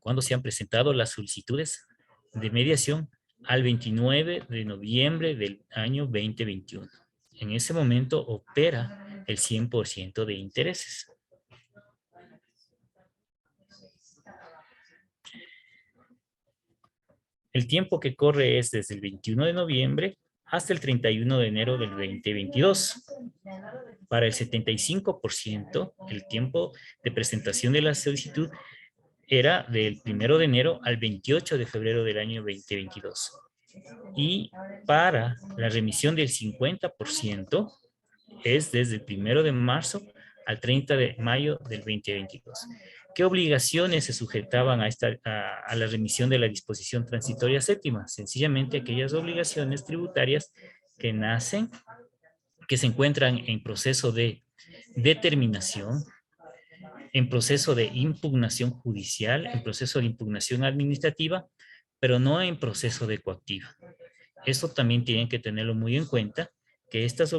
cuando se han presentado las solicitudes de mediación al 29 de noviembre del año 2021. En ese momento opera el 100% de intereses. El tiempo que corre es desde el 21 de noviembre hasta el 31 de enero del 2022. Para el 75%, el tiempo de presentación de la solicitud era del 1 de enero al 28 de febrero del año 2022. Y para la remisión del 50% es desde el 1 de marzo al 30 de mayo del 2022. ¿Qué obligaciones se sujetaban a la remisión de la disposición transitoria séptima? Sencillamente aquellas obligaciones tributarias que se encuentran en proceso de determinación, en proceso de impugnación judicial, en proceso de impugnación administrativa, pero no en proceso de coactiva. Eso también tienen que tenerlo muy en cuenta, que estas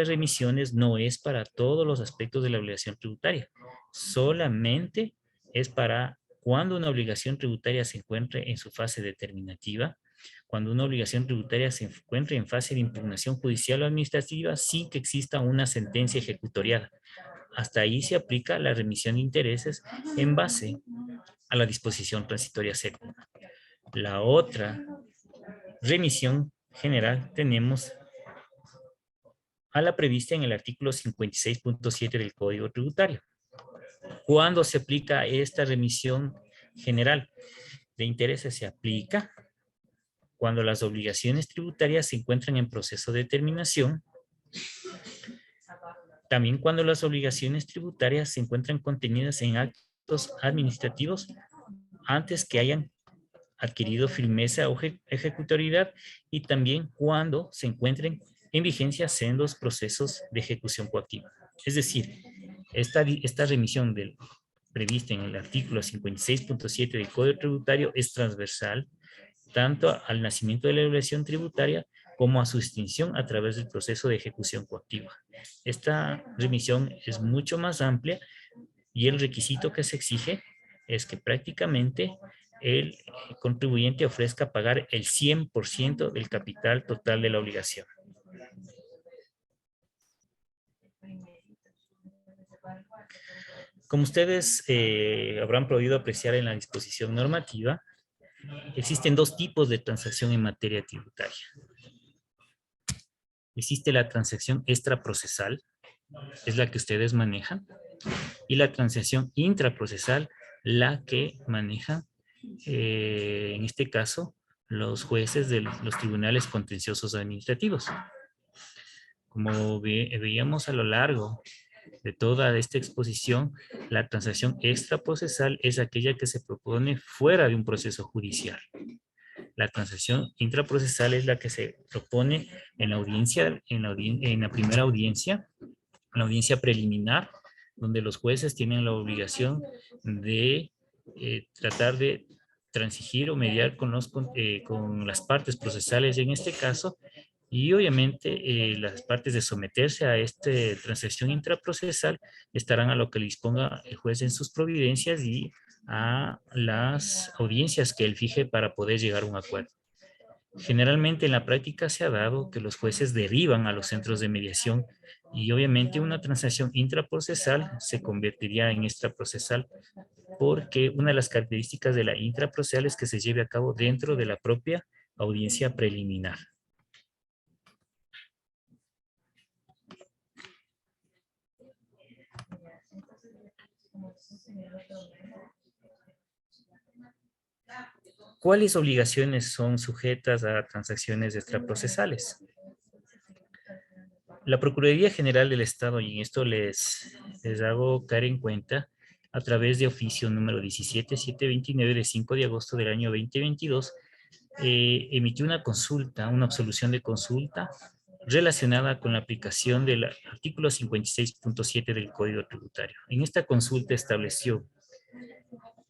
remisiones no es para todos los aspectos de la obligación tributaria, solamente es para cuando una obligación tributaria se encuentre en su fase determinativa, cuando una obligación tributaria se encuentre en fase de impugnación judicial o administrativa sin que exista una sentencia ejecutoriada. Hasta ahí se aplica la remisión de intereses en base a la disposición transitoria séptima. La otra remisión general tenemos a la prevista en el artículo 56.7 del Código Tributario. ¿Cuándo se aplica esta remisión general de intereses? Se aplica cuando las obligaciones tributarias se encuentran en proceso de determinación. También cuando las obligaciones tributarias se encuentran contenidas en actos administrativos antes que hayan adquirido firmeza o ejecutoriedad, y también cuando se encuentren en vigencia sendos procesos de ejecución coactiva. Es decir, esta remisión prevista en el artículo 56.7 del Código Tributario es transversal tanto al nacimiento de la obligación tributaria como a su extinción a través del proceso de ejecución coactiva. Esta remisión es mucho más amplia y el requisito que se exige es que prácticamente el contribuyente ofrezca pagar el 100% del capital total de la obligación. Como ustedes habrán podido apreciar en la disposición normativa, existen dos tipos de transacción en materia tributaria. Existe la transacción extraprocesal, es la que ustedes manejan, y la transacción intraprocesal, la que manejan, en este caso, los jueces de los tribunales contenciosos administrativos. Como veíamos a lo largo de toda esta exposición, la transacción extraprocesal es aquella que se propone fuera de un proceso judicial. La transacción intraprocesal es la que se propone en la audiencia, en la primera audiencia, la audiencia preliminar, donde los jueces tienen la obligación de tratar de transigir o mediar con las partes procesales en este caso, y obviamente las partes de someterse a esta transacción intraprocesal estarán a lo que le disponga el juez en sus providencias y a las audiencias que él fije para poder llegar a un acuerdo. Generalmente en la práctica se ha dado que los jueces derivan a los centros de mediación y obviamente una transacción intraprocesal se convertiría en extraprocesal porque una de las características de la intraprocesal es que se lleve a cabo dentro de la propia audiencia preliminar. ¿Cuáles obligaciones son sujetas a transacciones extraprocesales? La Procuraduría General del Estado, y en esto les hago caer en cuenta, a través de oficio número 17729 de 5 de agosto del año 2022, emitió una consulta, una absolución de consulta relacionada con la aplicación del artículo 56.7 del Código Tributario. En esta consulta estableció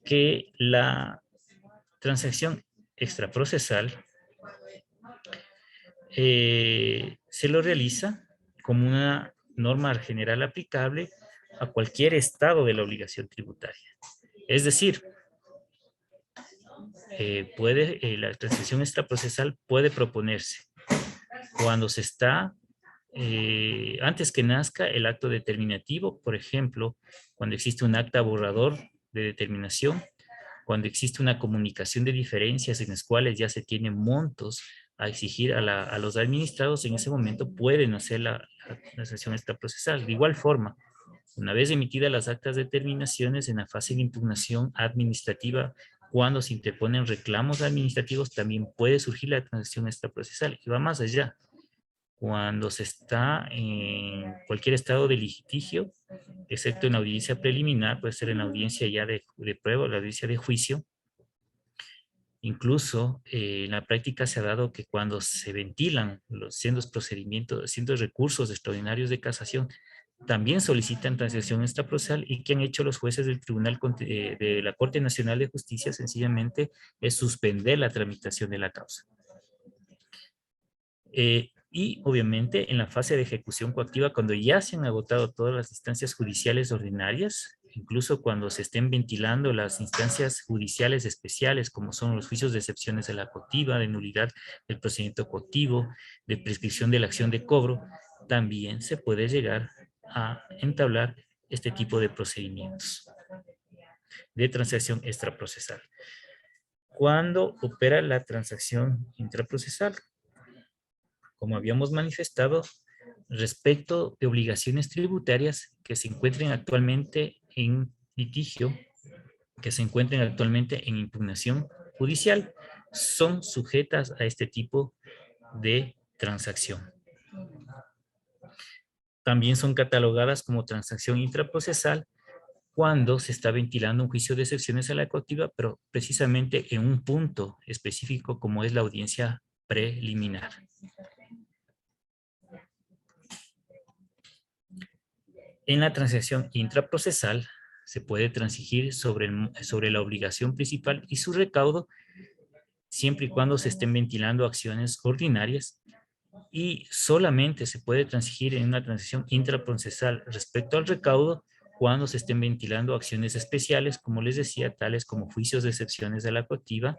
que la transacción extraprocesal se lo realiza como una norma general aplicable a cualquier estado de la obligación tributaria. Es decir, la transacción extraprocesal puede proponerse cuando se está, antes que nazca el acto determinativo, por ejemplo, cuando existe un acta borrador de determinación, cuando existe una comunicación de diferencias en las cuales ya se tienen montos a exigir a los administrados, en ese momento pueden hacer la transacción extraprocesal. De igual forma, una vez emitidas las actas de determinaciones en la fase de impugnación administrativa, cuando se interponen reclamos administrativos, también puede surgir la transacción extraprocesal. Y va más allá. Cuando se está en cualquier estado de litigio, excepto en la audiencia preliminar, puede ser en la audiencia ya de prueba, la audiencia de juicio. Incluso en la práctica se ha dado que cuando se ventilan los sendos procedimientos, sendos recursos extraordinarios de casación, también solicitan transacción extraprocesal, y que han hecho los jueces del Tribunal de la Corte Nacional de Justicia sencillamente es suspender la tramitación de la causa. Y obviamente en la fase de ejecución coactiva, cuando ya se han agotado todas las instancias judiciales ordinarias, incluso cuando se estén ventilando las instancias judiciales especiales, como son los juicios de excepciones de la coactiva, de nulidad del procedimiento coactivo, de prescripción de la acción de cobro, también se puede llegar a entablar este tipo de procedimientos de transacción extraprocesal. ¿Cuándo opera la transacción intraprocesal? Como habíamos manifestado, respecto de obligaciones tributarias que se encuentren actualmente en litigio, que se encuentren actualmente en impugnación judicial, son sujetas a este tipo de transacción. También son catalogadas como transacción intraprocesal cuando se está ventilando un juicio de excepciones a la coactiva, pero precisamente en un punto específico como es la audiencia preliminar. En la transacción intraprocesal se puede transigir sobre la obligación principal y su recaudo, siempre y cuando se estén ventilando acciones ordinarias, y solamente se puede transigir en una transacción intraprocesal respecto al recaudo cuando se estén ventilando acciones especiales, como les decía, tales como juicios de excepciones de la coactiva,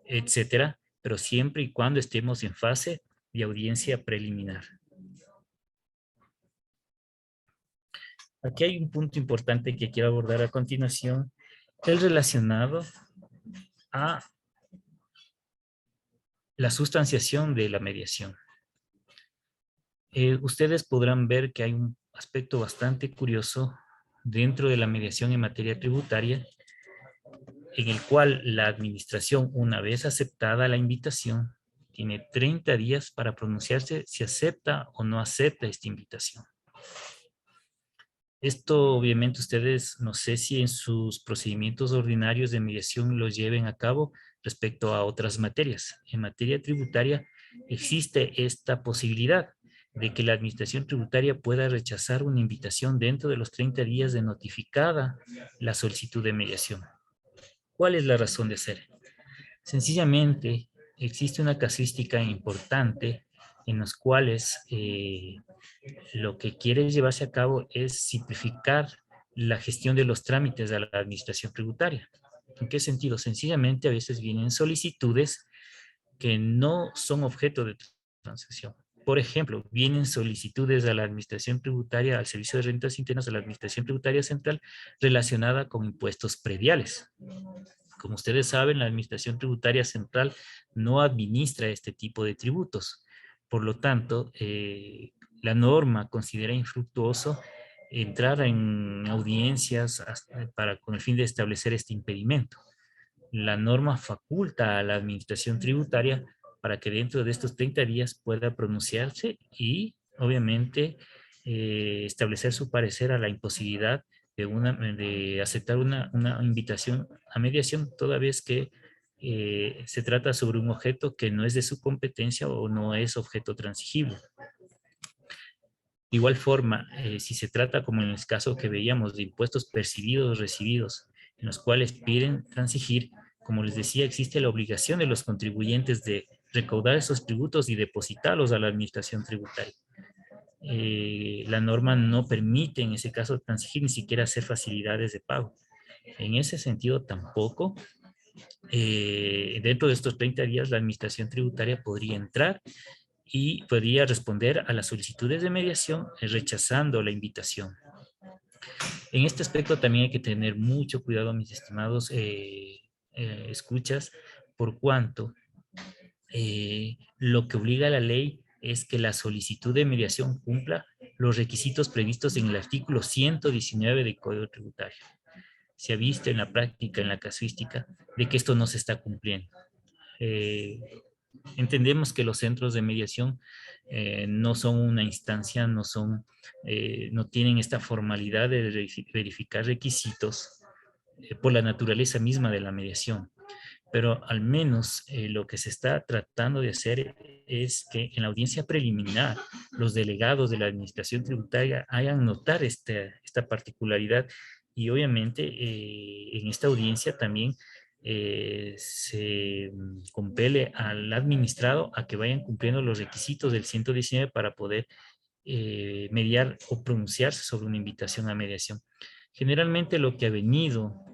etcétera, pero siempre y cuando estemos en fase de audiencia preliminar. Aquí hay un punto importante que quiero abordar a continuación, el relacionado a la sustanciación de la mediación. Ustedes podrán ver que hay un aspecto bastante curioso dentro de la mediación en materia tributaria, en el cual la administración, una vez aceptada la invitación, tiene 30 días para pronunciarse si acepta o no acepta esta invitación. Esto obviamente ustedes, no sé si en sus procedimientos ordinarios de mediación lo lleven a cabo respecto a otras materias. En materia tributaria existe esta posibilidad de que la administración tributaria pueda rechazar una invitación dentro de los 30 días de notificada la solicitud de mediación. ¿Cuál es la razón de ser? Sencillamente existe una casuística importante en los cuales lo que quiere llevarse a cabo es simplificar la gestión de los trámites de la administración tributaria. ¿En qué sentido? Sencillamente a veces vienen solicitudes que no son objeto de transacción. Por ejemplo, vienen solicitudes a la administración tributaria, al Servicio de Rentas Internas, a la administración tributaria central relacionada con impuestos prediales. Como ustedes saben, la administración tributaria central no administra este tipo de tributos. Por lo tanto, la norma considera infructuoso entrar en audiencias con el fin de establecer este impedimento. La norma faculta a la administración tributaria para que dentro de estos 30 días pueda pronunciarse y, obviamente, establecer su parecer a la imposibilidad de aceptar una invitación a mediación, toda vez que se trata sobre un objeto que no es de su competencia o no es objeto transigible. De igual forma, si se trata, como en el caso que veíamos, de impuestos percibidos o recibidos, en los cuales piden transigir, como les decía, existe la obligación de los contribuyentes de recaudar esos tributos y depositarlos a la administración tributaria. La norma no permite en ese caso transigir ni siquiera hacer facilidades de pago. En ese sentido tampoco, dentro de estos 30 días la administración tributaria podría entrar y podría responder a las solicitudes de mediación rechazando la invitación. En este aspecto también hay que tener mucho cuidado, mis estimados escuchas, por cuanto lo que obliga a la ley es que la solicitud de mediación cumpla los requisitos previstos en el artículo 119 del Código Tributario. Se ha visto en la práctica, en la casuística, de que esto no se está cumpliendo. Entendemos que los centros de mediación no son una instancia, no tienen esta formalidad de verificar requisitos por la naturaleza misma de la mediación. Pero al menos lo que se está tratando de hacer es que en la audiencia preliminar los delegados de la administración tributaria hagan notar esta particularidad y obviamente en esta audiencia también se compele al administrado a que vayan cumpliendo los requisitos del 119 para poder mediar o pronunciarse sobre una invitación a mediación. Generalmente lo que ha venido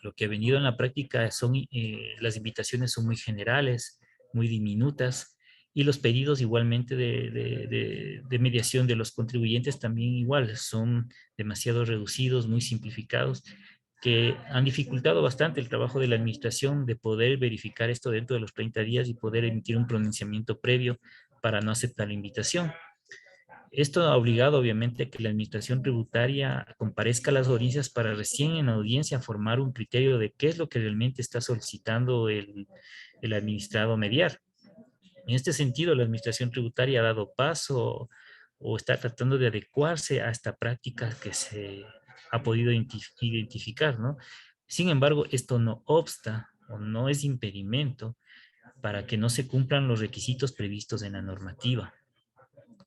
en la práctica son, las invitaciones son muy generales, muy diminutas, y los pedidos igualmente de mediación de los contribuyentes también igual, son demasiado reducidos, muy simplificados, que han dificultado bastante el trabajo de la administración de poder verificar esto dentro de los 30 días y poder emitir un pronunciamiento previo para no aceptar la invitación. Esto ha obligado obviamente a que la administración tributaria comparezca a las audiencias para recién en la audiencia formar un criterio de qué es lo que realmente está solicitando el administrado mediar. En este sentido, la administración tributaria ha dado paso o está tratando de adecuarse a esta práctica que se ha podido identificar, ¿no? Sin embargo, esto no obsta o no es impedimento para que no se cumplan los requisitos previstos en la normativa.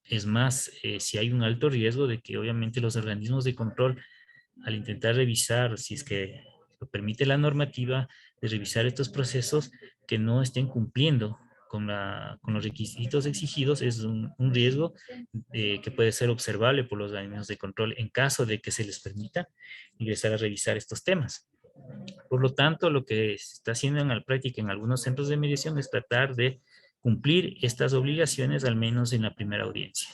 Es más, si hay un alto riesgo de que obviamente los organismos de control, al intentar revisar, si es que lo permite la normativa, de revisar estos procesos que no estén cumpliendo con los requisitos exigidos, es un riesgo que puede ser observable por los organismos de control en caso de que se les permita ingresar a revisar estos temas. Por lo tanto, lo que se está haciendo en la práctica en algunos centros de mediación es tratar de cumplir estas obligaciones, al menos en la primera audiencia.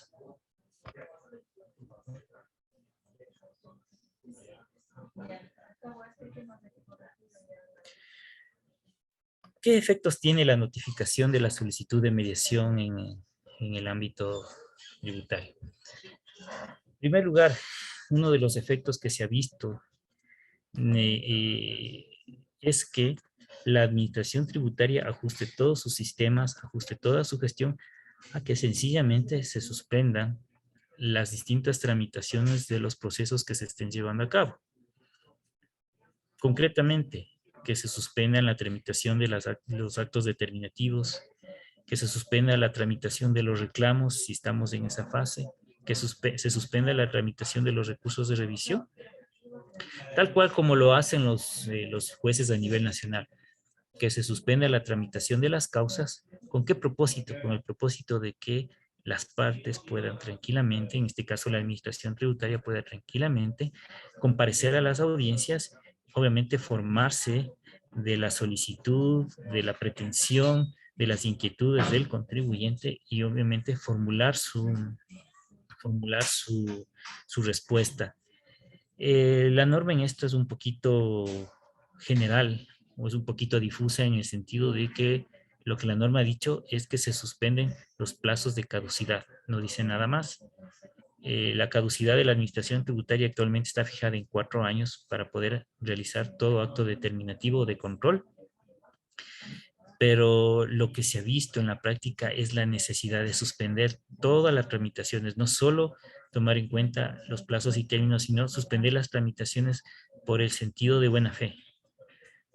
¿Qué efectos tiene la notificación de la solicitud de mediación en el ámbito tributario? En primer lugar, uno de los efectos que se ha visto es que la administración tributaria ajuste todos sus sistemas, ajuste toda su gestión a que sencillamente se suspendan las distintas tramitaciones de los procesos que se estén llevando a cabo. Concretamente, que se suspenda la tramitación de los actos determinativos, que se suspenda la tramitación de los reclamos si estamos en esa fase, que se suspenda la tramitación de los recursos de revisión, tal cual como lo hacen los jueces a nivel nacional, que se suspenda la tramitación de las causas. ¿Con qué propósito? Con el propósito de que las partes puedan tranquilamente, en este caso la administración tributaria pueda tranquilamente comparecer a las audiencias, obviamente formarse de la solicitud, de la pretensión, de las inquietudes del contribuyente y obviamente formular su respuesta. La norma en esto es un poquito general o es un poquito difusa en el sentido de que lo que la norma ha dicho es que se suspenden los plazos de caducidad, no dice nada más. La caducidad de la administración tributaria actualmente está fijada en 4 años para poder realizar todo acto determinativo o de control, pero lo que se ha visto en la práctica es la necesidad de suspender todas las tramitaciones, no solo tomar en cuenta los plazos y términos, sino suspender las tramitaciones por el sentido de buena fe,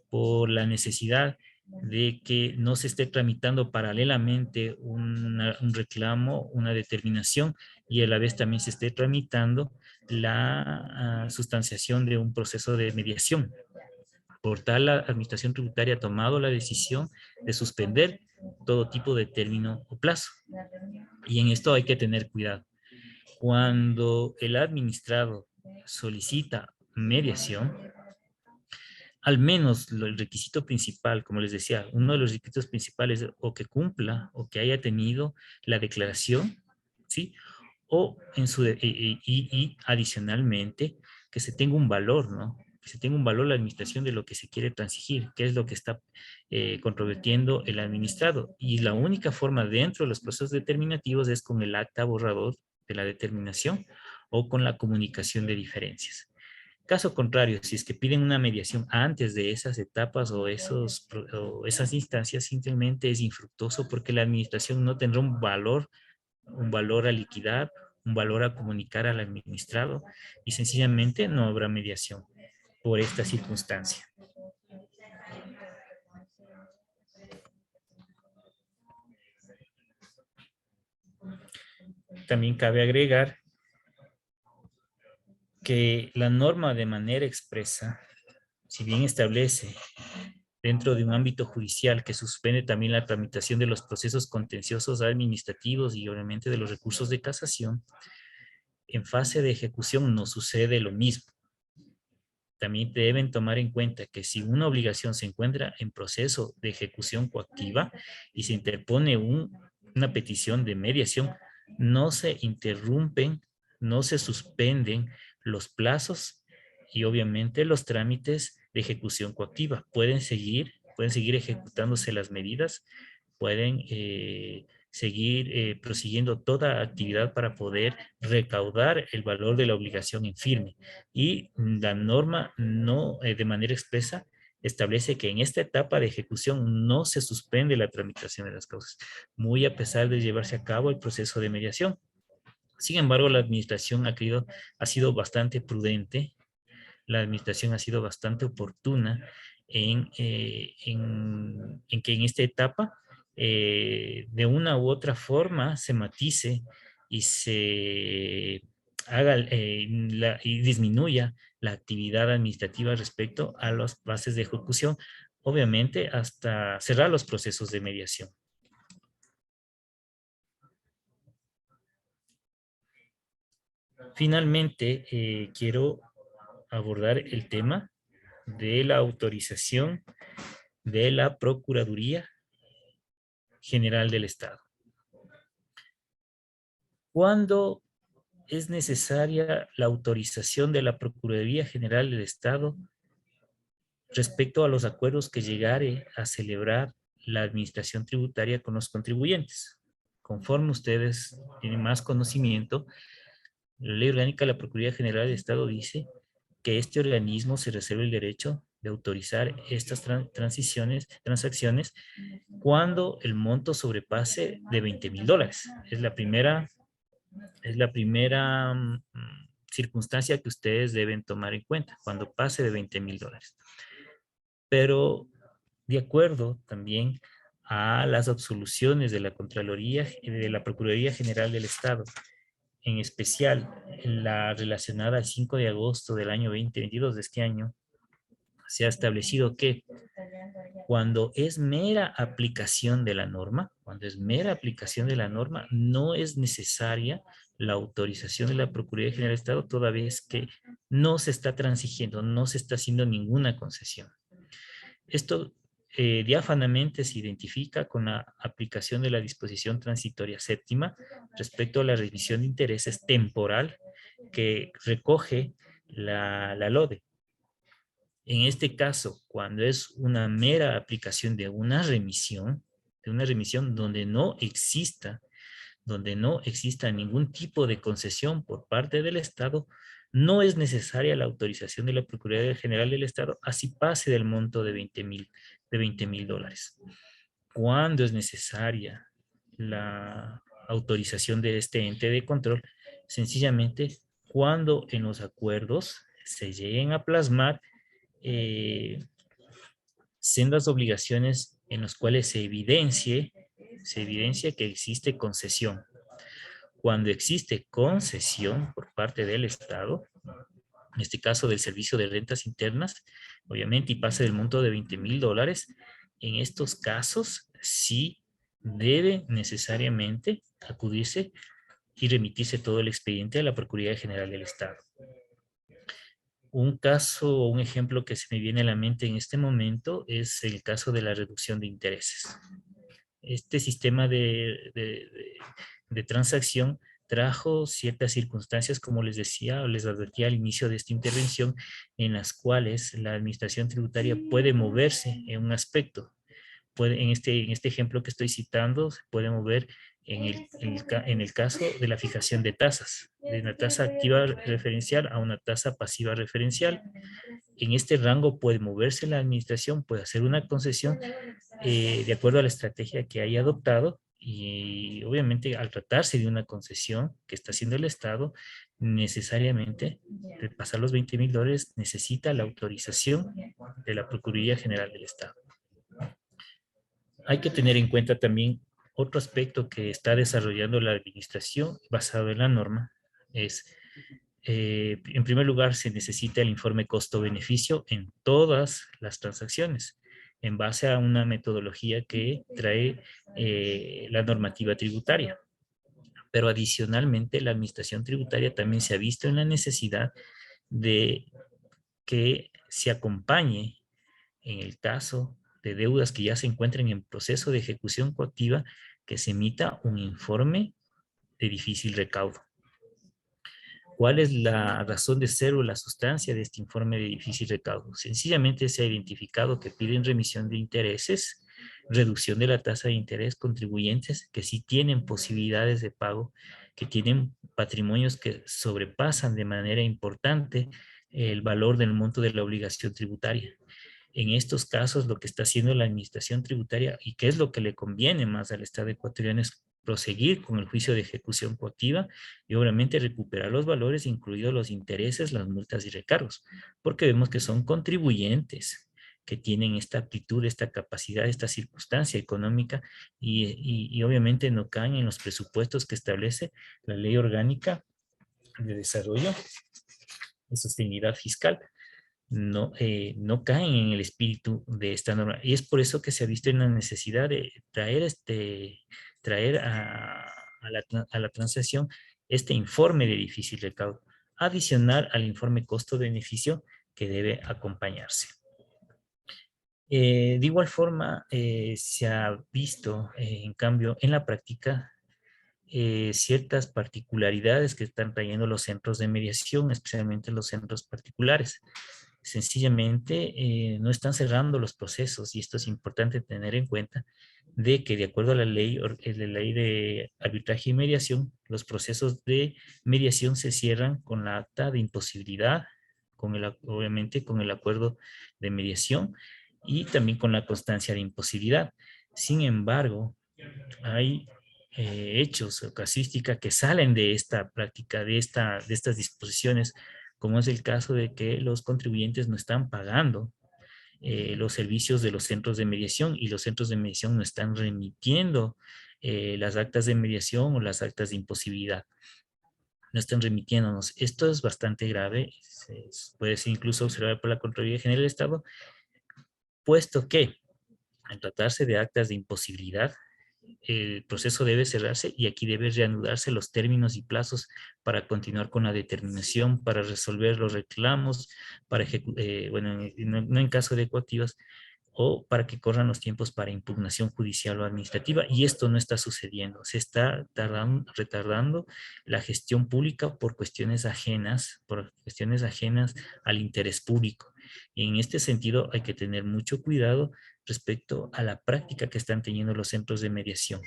por la necesidad de que no se esté tramitando paralelamente un reclamo, una determinación, y a la vez también se esté tramitando la sustanciación de un proceso de mediación. Por tal, la Administración Tributaria ha tomado la decisión de suspender todo tipo de término o plazo. Y en esto hay que tener cuidado. Cuando el administrado solicita mediación, al menos el requisito principal, como les decía, uno de los requisitos principales es o que cumpla o que haya tenido la declaración, ¿sí? O y adicionalmente que se tenga un valor, ¿no? Que se tenga un valor la administración de lo que se quiere transigir, qué es lo que está controvertiendo el administrado. Y la única forma dentro de los procesos determinativos es con el acta borrador de la determinación o con la comunicación de diferencias. Caso contrario, si es que piden una mediación antes de esas etapas o esas instancias, simplemente es infructuoso porque la administración no tendrá un valor a liquidar, un valor a comunicar al administrado y sencillamente no habrá mediación por esta circunstancia. También cabe agregar que la norma de manera expresa, si bien establece dentro de un ámbito judicial que suspende también la tramitación de los procesos contenciosos administrativos y obviamente de los recursos de casación, en fase de ejecución no sucede lo mismo. También deben tomar en cuenta que si una obligación se encuentra en proceso de ejecución coactiva y se interpone una petición de mediación, no se interrumpen, no se suspenden los plazos y obviamente los trámites de ejecución coactiva. Pueden seguir ejecutándose las medidas, pueden seguir prosiguiendo toda actividad para poder recaudar el valor de la obligación en firme. Y la norma no de manera expresa establece que en esta etapa de ejecución no se suspende la tramitación de las causas, muy a pesar de llevarse a cabo el proceso de mediación. Sin embargo, la administración ha sido bastante prudente, la administración ha sido bastante oportuna en que en esta etapa de una u otra forma se matice y se haga y disminuya la actividad administrativa respecto a las bases de ejecución, obviamente hasta cerrar los procesos de mediación. Finalmente, quiero abordar el tema de la autorización de la Procuraduría General del Estado. ¿Cuándo es necesaria la autorización de la Procuraduría General del Estado respecto a los acuerdos que llegare a celebrar la administración tributaria con los contribuyentes? Conforme ustedes tienen más conocimiento, la Ley Orgánica de la Procuraduría General del Estado dice que este organismo se reserva el derecho de autorizar estas transacciones cuando el monto sobrepase de $20,000. Es la primera circunstancia que ustedes deben tomar en cuenta, cuando pase de $20,000. Pero de acuerdo también a las absoluciones de la Contraloría y de la Procuraduría General del Estado, en especial la relacionada al 5 de agosto del año 2022 de este año, se ha establecido que cuando es mera aplicación de la norma, no es necesaria la autorización de la Procuraduría General del Estado, toda vez que no se está transigiendo, no se está haciendo ninguna concesión. Esto diáfanamente se identifica con la aplicación de la disposición transitoria séptima respecto a la revisión de intereses temporal que recoge la LODE. En este caso, cuando es una mera aplicación de una remisión donde no exista ningún tipo de concesión por parte del Estado, no es necesaria la autorización de la Procuraduría General del Estado, así pase del monto de $20,000. ¿Cuándo es necesaria la autorización de este ente de control? Sencillamente, cuando en los acuerdos se lleguen a plasmar sendas obligaciones en las cuales se evidencia que existe concesión. Cuando existe concesión por parte del Estado, en este caso del Servicio de Rentas Internas, obviamente, y pasa del monto de $20,000, en estos casos sí debe necesariamente acudirse y remitirse todo el expediente a la Procuraduría General del Estado. Un caso o un ejemplo que se me viene a la mente en este momento es el caso de la reducción de intereses. Este sistema de transacción trajo ciertas circunstancias, como les decía o les advertía al inicio de esta intervención, en las cuales la administración tributaria puede moverse en un aspecto. En este ejemplo que estoy citando, se puede mover en el caso de la fijación de tasas, de una tasa activa referencial a una tasa pasiva referencial. En este rango puede moverse la administración, puede hacer una concesión de acuerdo a la estrategia que haya adoptado, y obviamente al tratarse de una concesión que está haciendo el Estado, necesariamente de pasar los $20,000 necesita la autorización de la Procuraduría General del Estado. Hay que tener en cuenta también otro aspecto que está desarrollando la administración basado en la norma es, en primer lugar, se necesita el informe costo-beneficio en todas las transacciones, en base a una metodología que trae la normativa tributaria. Pero adicionalmente, la administración tributaria también se ha visto en la necesidad de que se acompañe, en el caso de deudas que ya se encuentren en proceso de ejecución coactiva, que se emita un informe de difícil recaudo. ¿Cuál es la razón de ser o la sustancia de este informe de difícil recaudo? Sencillamente se ha identificado que piden remisión de intereses, reducción de la tasa de interés, contribuyentes que sí tienen posibilidades de pago, que tienen patrimonios que sobrepasan de manera importante el valor del monto de la obligación tributaria. En estos casos, lo que está haciendo la administración tributaria, y que es lo que le conviene más al Estado ecuatoriano, es proseguir con el juicio de ejecución coactiva y obviamente recuperar los valores, incluidos los intereses, las multas y recargos, porque vemos que son contribuyentes que tienen esta aptitud, esta capacidad, esta circunstancia económica y obviamente no caen en los presupuestos que establece la Ley Orgánica de Desarrollo y Sostenibilidad Fiscal. No, no caen en el espíritu de esta norma. Y es por eso que se ha visto en la necesidad de traer a la transacción este informe de difícil recaudo, adicional al informe costo-beneficio que debe acompañarse. De igual forma, se ha visto, en cambio, en la práctica, ciertas particularidades que están trayendo los centros de mediación, especialmente los centros particulares. Sencillamente no están cerrando los procesos y esto es importante tener en cuenta de que de acuerdo a la ley de arbitraje y mediación, los procesos de mediación se cierran con la acta de imposibilidad, obviamente con el acuerdo de mediación y también con la constancia de imposibilidad. Sin embargo, hay hechos o casuística que salen de esta práctica, de estas disposiciones, como es el caso de que los contribuyentes no están pagando los servicios de los centros de mediación y los centros de mediación no están remitiendo las actas de mediación o las actas de imposibilidad. No están remitiéndonos. Esto es bastante grave, puede ser incluso observado por la Contraloría General del Estado, puesto que al tratarse de actas de imposibilidad, el proceso debe cerrarse y aquí debe reanudarse los términos y plazos para continuar con la determinación, para resolver los reclamos, para bueno, no en caso de coactivas, o para que corran los tiempos para impugnación judicial o administrativa, y esto no está sucediendo. Se está retardando la gestión pública por cuestiones ajenas al interés público. Y en este sentido hay que tener mucho cuidado respecto a la práctica que están teniendo los centros de mediación.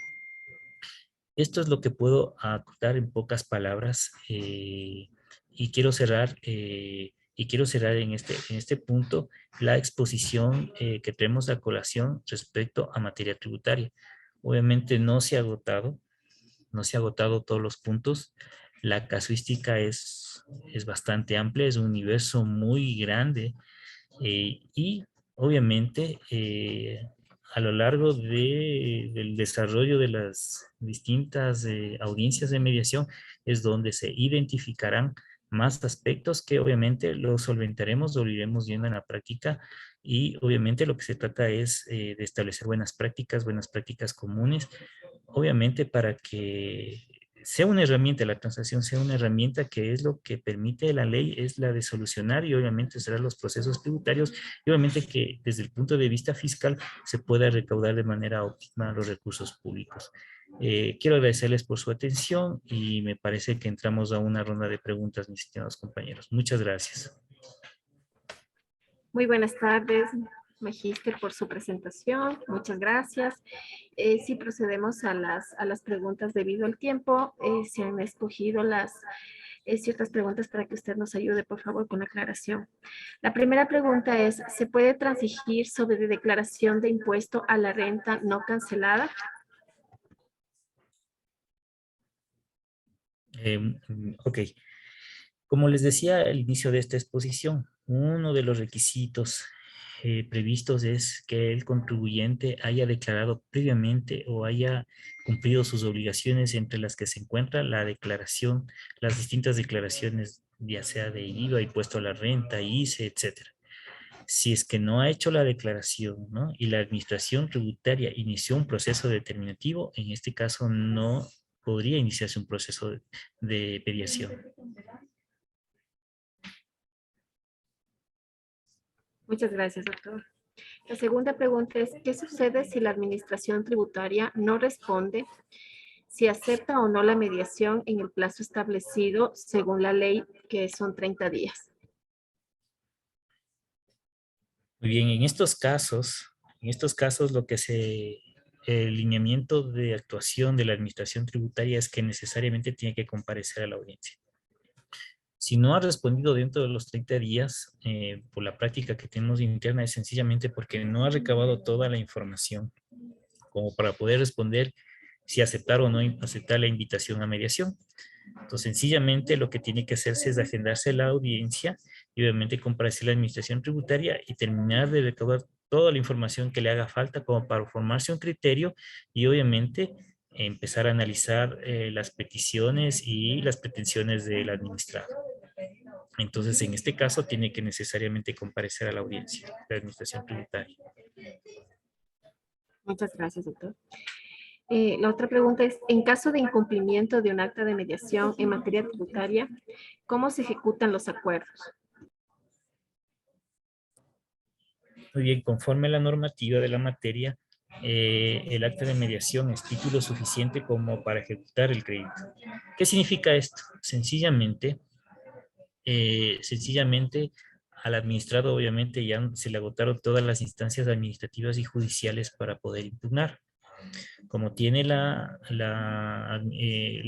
Esto es lo que puedo acotar en pocas palabras y quiero cerrar en este punto la exposición que tenemos a colación respecto a materia tributaria. Obviamente no se ha agotado todos los puntos. La casuística es bastante amplia, es un universo muy grande y obviamente a lo largo del desarrollo de las distintas audiencias de mediación es donde se identificarán más aspectos que obviamente los solventaremos o lo iremos viendo en la práctica y obviamente lo que se trata es de establecer buenas prácticas comunes, obviamente para que sea una herramienta, la transacción sea una herramienta que es lo que permite la ley, es la de solucionar y obviamente cerrar los procesos tributarios y obviamente que desde el punto de vista fiscal se pueda recaudar de manera óptima los recursos públicos. Quiero agradecerles por su atención y me parece que entramos a una ronda de preguntas, mis estimados compañeros. Muchas gracias. Muy buenas tardes, Magíster, por su presentación. Muchas gracias. Sí, procedemos a las preguntas debido al tiempo. Se han escogido ciertas preguntas para que usted nos ayude, por favor, con la aclaración. La primera pregunta es, ¿se puede transigir sobre declaración de impuesto a la renta no cancelada? Ok. Como les decía al inicio de esta exposición, uno de los requisitos previstos es que el contribuyente haya declarado previamente o haya cumplido sus obligaciones, entre las que se encuentra la declaración, las distintas declaraciones, ya sea de IVA, impuesto a la renta, ICE, etcétera. Si es que no ha hecho la declaración, ¿no?, y la administración tributaria inició un proceso determinativo, en este caso no podría iniciarse un proceso de mediación. Muchas gracias, doctor. La segunda pregunta es, ¿qué sucede si la administración tributaria no responde, si acepta o no la mediación en el plazo establecido según la ley, que son 30 días? Muy bien, en estos casos el lineamiento de actuación de la administración tributaria es que necesariamente tiene que comparecer a la audiencia. Si no ha respondido dentro de los 30 días, por la práctica que tenemos interna, es sencillamente porque no ha recabado toda la información como para poder responder si aceptar o no aceptar la invitación a mediación. Entonces, sencillamente lo que tiene que hacerse es agendarse la audiencia y obviamente comparecer a la administración tributaria y terminar de recabar toda la información que le haga falta como para formarse un criterio y obviamente empezar a analizar las peticiones y las pretensiones del administrado. Entonces, en este caso, tiene que necesariamente comparecer a la audiencia de la administración tributaria. Muchas gracias, doctor. La otra pregunta es, en caso de incumplimiento de un acta de mediación en materia tributaria, ¿cómo se ejecutan los acuerdos? Muy bien, conforme a la normativa de la materia, el acta de mediación es título suficiente como para ejecutar el crédito. ¿Qué significa esto? Sencillamente al administrado obviamente ya se le agotaron todas las instancias administrativas y judiciales para poder impugnar. Como tiene el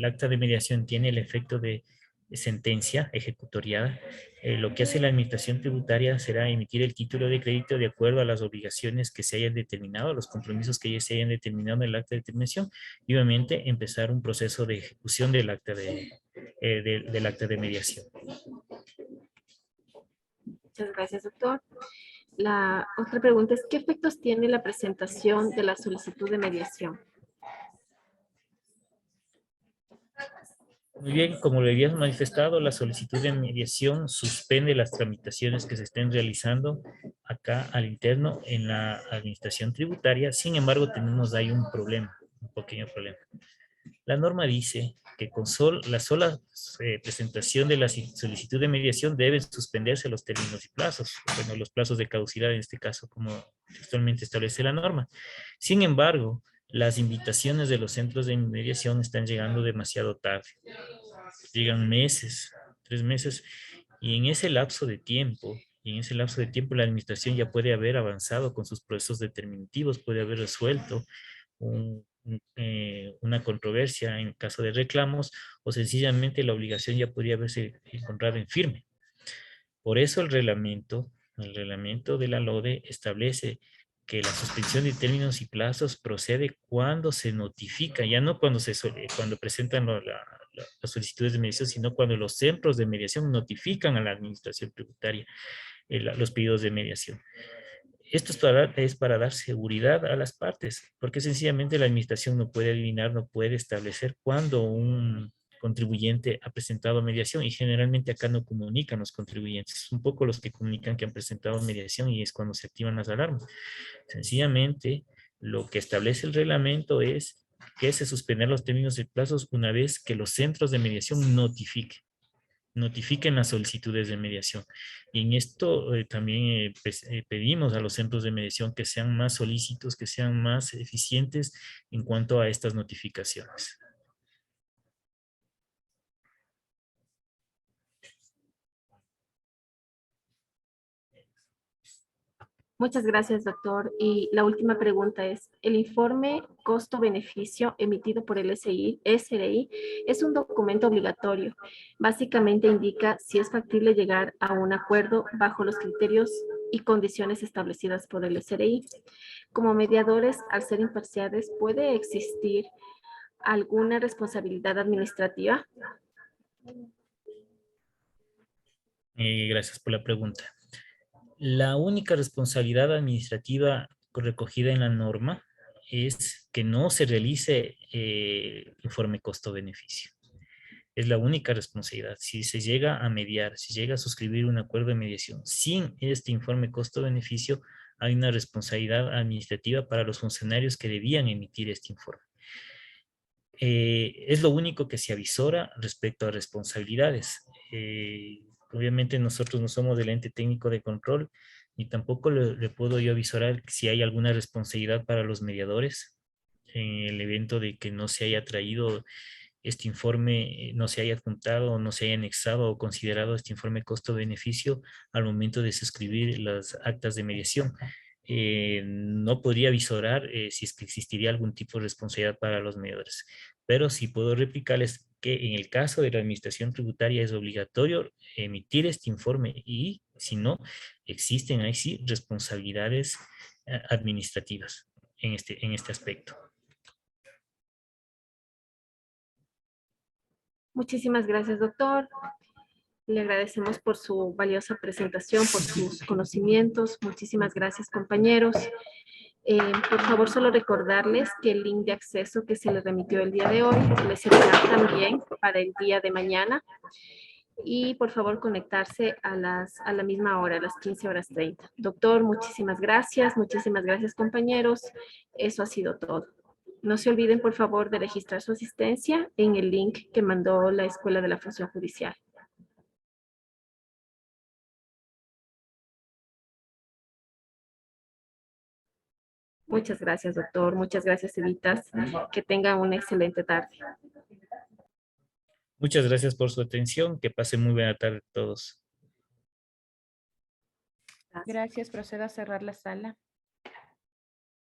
acta de mediación tiene el efecto de sentencia ejecutoriada, lo que hace la administración tributaria será emitir el título de crédito de acuerdo a las obligaciones que se hayan determinado, a los compromisos que ya se hayan determinado en el acta de determinación y obviamente empezar un proceso de ejecución del acta del acta de mediación. Muchas gracias, doctor. La otra pregunta es, ¿qué efectos tiene la presentación de la solicitud de mediación? Muy bien, como le habías manifestado, la solicitud de mediación suspende las tramitaciones que se estén realizando acá al interno en la administración tributaria. Sin embargo, tenemos ahí un problema, un pequeño problema. La norma dice que con la sola presentación de la solicitud de mediación deben suspenderse los términos y plazos, bueno, los plazos de caducidad en este caso, como textualmente establece la norma. Sin embargo, las invitaciones de los centros de mediación están llegando demasiado tarde. Llegan meses, 3 meses, y en ese lapso de tiempo, la administración ya puede haber avanzado con sus procesos determinativos, puede haber resuelto una controversia en caso de reclamos, o sencillamente la obligación ya podría haberse encontrado en firme. Por eso el reglamento de la LODE establece que la suspensión de términos y plazos procede cuando se notifica, ya no cuando presentan las solicitudes de mediación, sino cuando los centros de mediación notifican a la administración tributaria los pedidos de mediación. Esto es para dar seguridad a las partes, porque sencillamente la administración no puede adivinar, no puede establecer cuándo un contribuyente ha presentado mediación y generalmente acá no comunican los contribuyentes, un poco los que comunican que han presentado mediación y es cuando se activan las alarmas. Sencillamente, lo que establece el reglamento es que se suspender los términos y plazos una vez que los centros de mediación notifiquen las solicitudes de mediación. Y en esto también pedimos a los centros de mediación que sean más solícitos, que sean más eficientes en cuanto a estas notificaciones. Muchas gracias, doctor. Y la última pregunta es, ¿el informe costo-beneficio emitido por el SRI es un documento obligatorio? Básicamente indica si es factible llegar a un acuerdo bajo los criterios y condiciones establecidas por el SRI. Como mediadores, al ser imparciales, ¿puede existir alguna responsabilidad administrativa? Gracias por la pregunta. La única responsabilidad administrativa recogida en la norma es que no se realice informe costo-beneficio. Es la única responsabilidad. Si se llega a mediar, si llega a suscribir un acuerdo de mediación sin este informe costo-beneficio, hay una responsabilidad administrativa para los funcionarios que debían emitir este informe. Es lo único que se avisora respecto a responsabilidades. Obviamente nosotros no somos del ente técnico de control, ni tampoco le puedo yo avisorar si hay alguna responsabilidad para los mediadores en el evento de que no se haya traído este informe, no se haya adjuntado o no se haya anexado o considerado este informe costo-beneficio al momento de suscribir las actas de mediación. No podría avisorar si es que existiría algún tipo de responsabilidad para los mediadores, pero sí puedo replicarles que en el caso de la administración tributaria es obligatorio emitir este informe y si no, existen ahí sí responsabilidades administrativas en este aspecto. Muchísimas gracias, doctor. Le agradecemos por su valiosa presentación, por sus conocimientos. Muchísimas gracias, compañeros. Por favor, solo recordarles que el link de acceso que se les remitió el día de hoy les servirá también para el día de mañana. Y por favor, conectarse a la misma hora, a las 15:30. Doctor, muchísimas gracias. Muchísimas gracias, compañeros. Eso ha sido todo. No se olviden, por favor, de registrar su asistencia en el link que mandó la Escuela de la Función Judicial. Muchas gracias, doctor. Muchas gracias, Evitas. Que tengan una excelente tarde. Muchas gracias por su atención. Que pasen muy buena tarde a todos. Gracias. Procedo a cerrar la sala.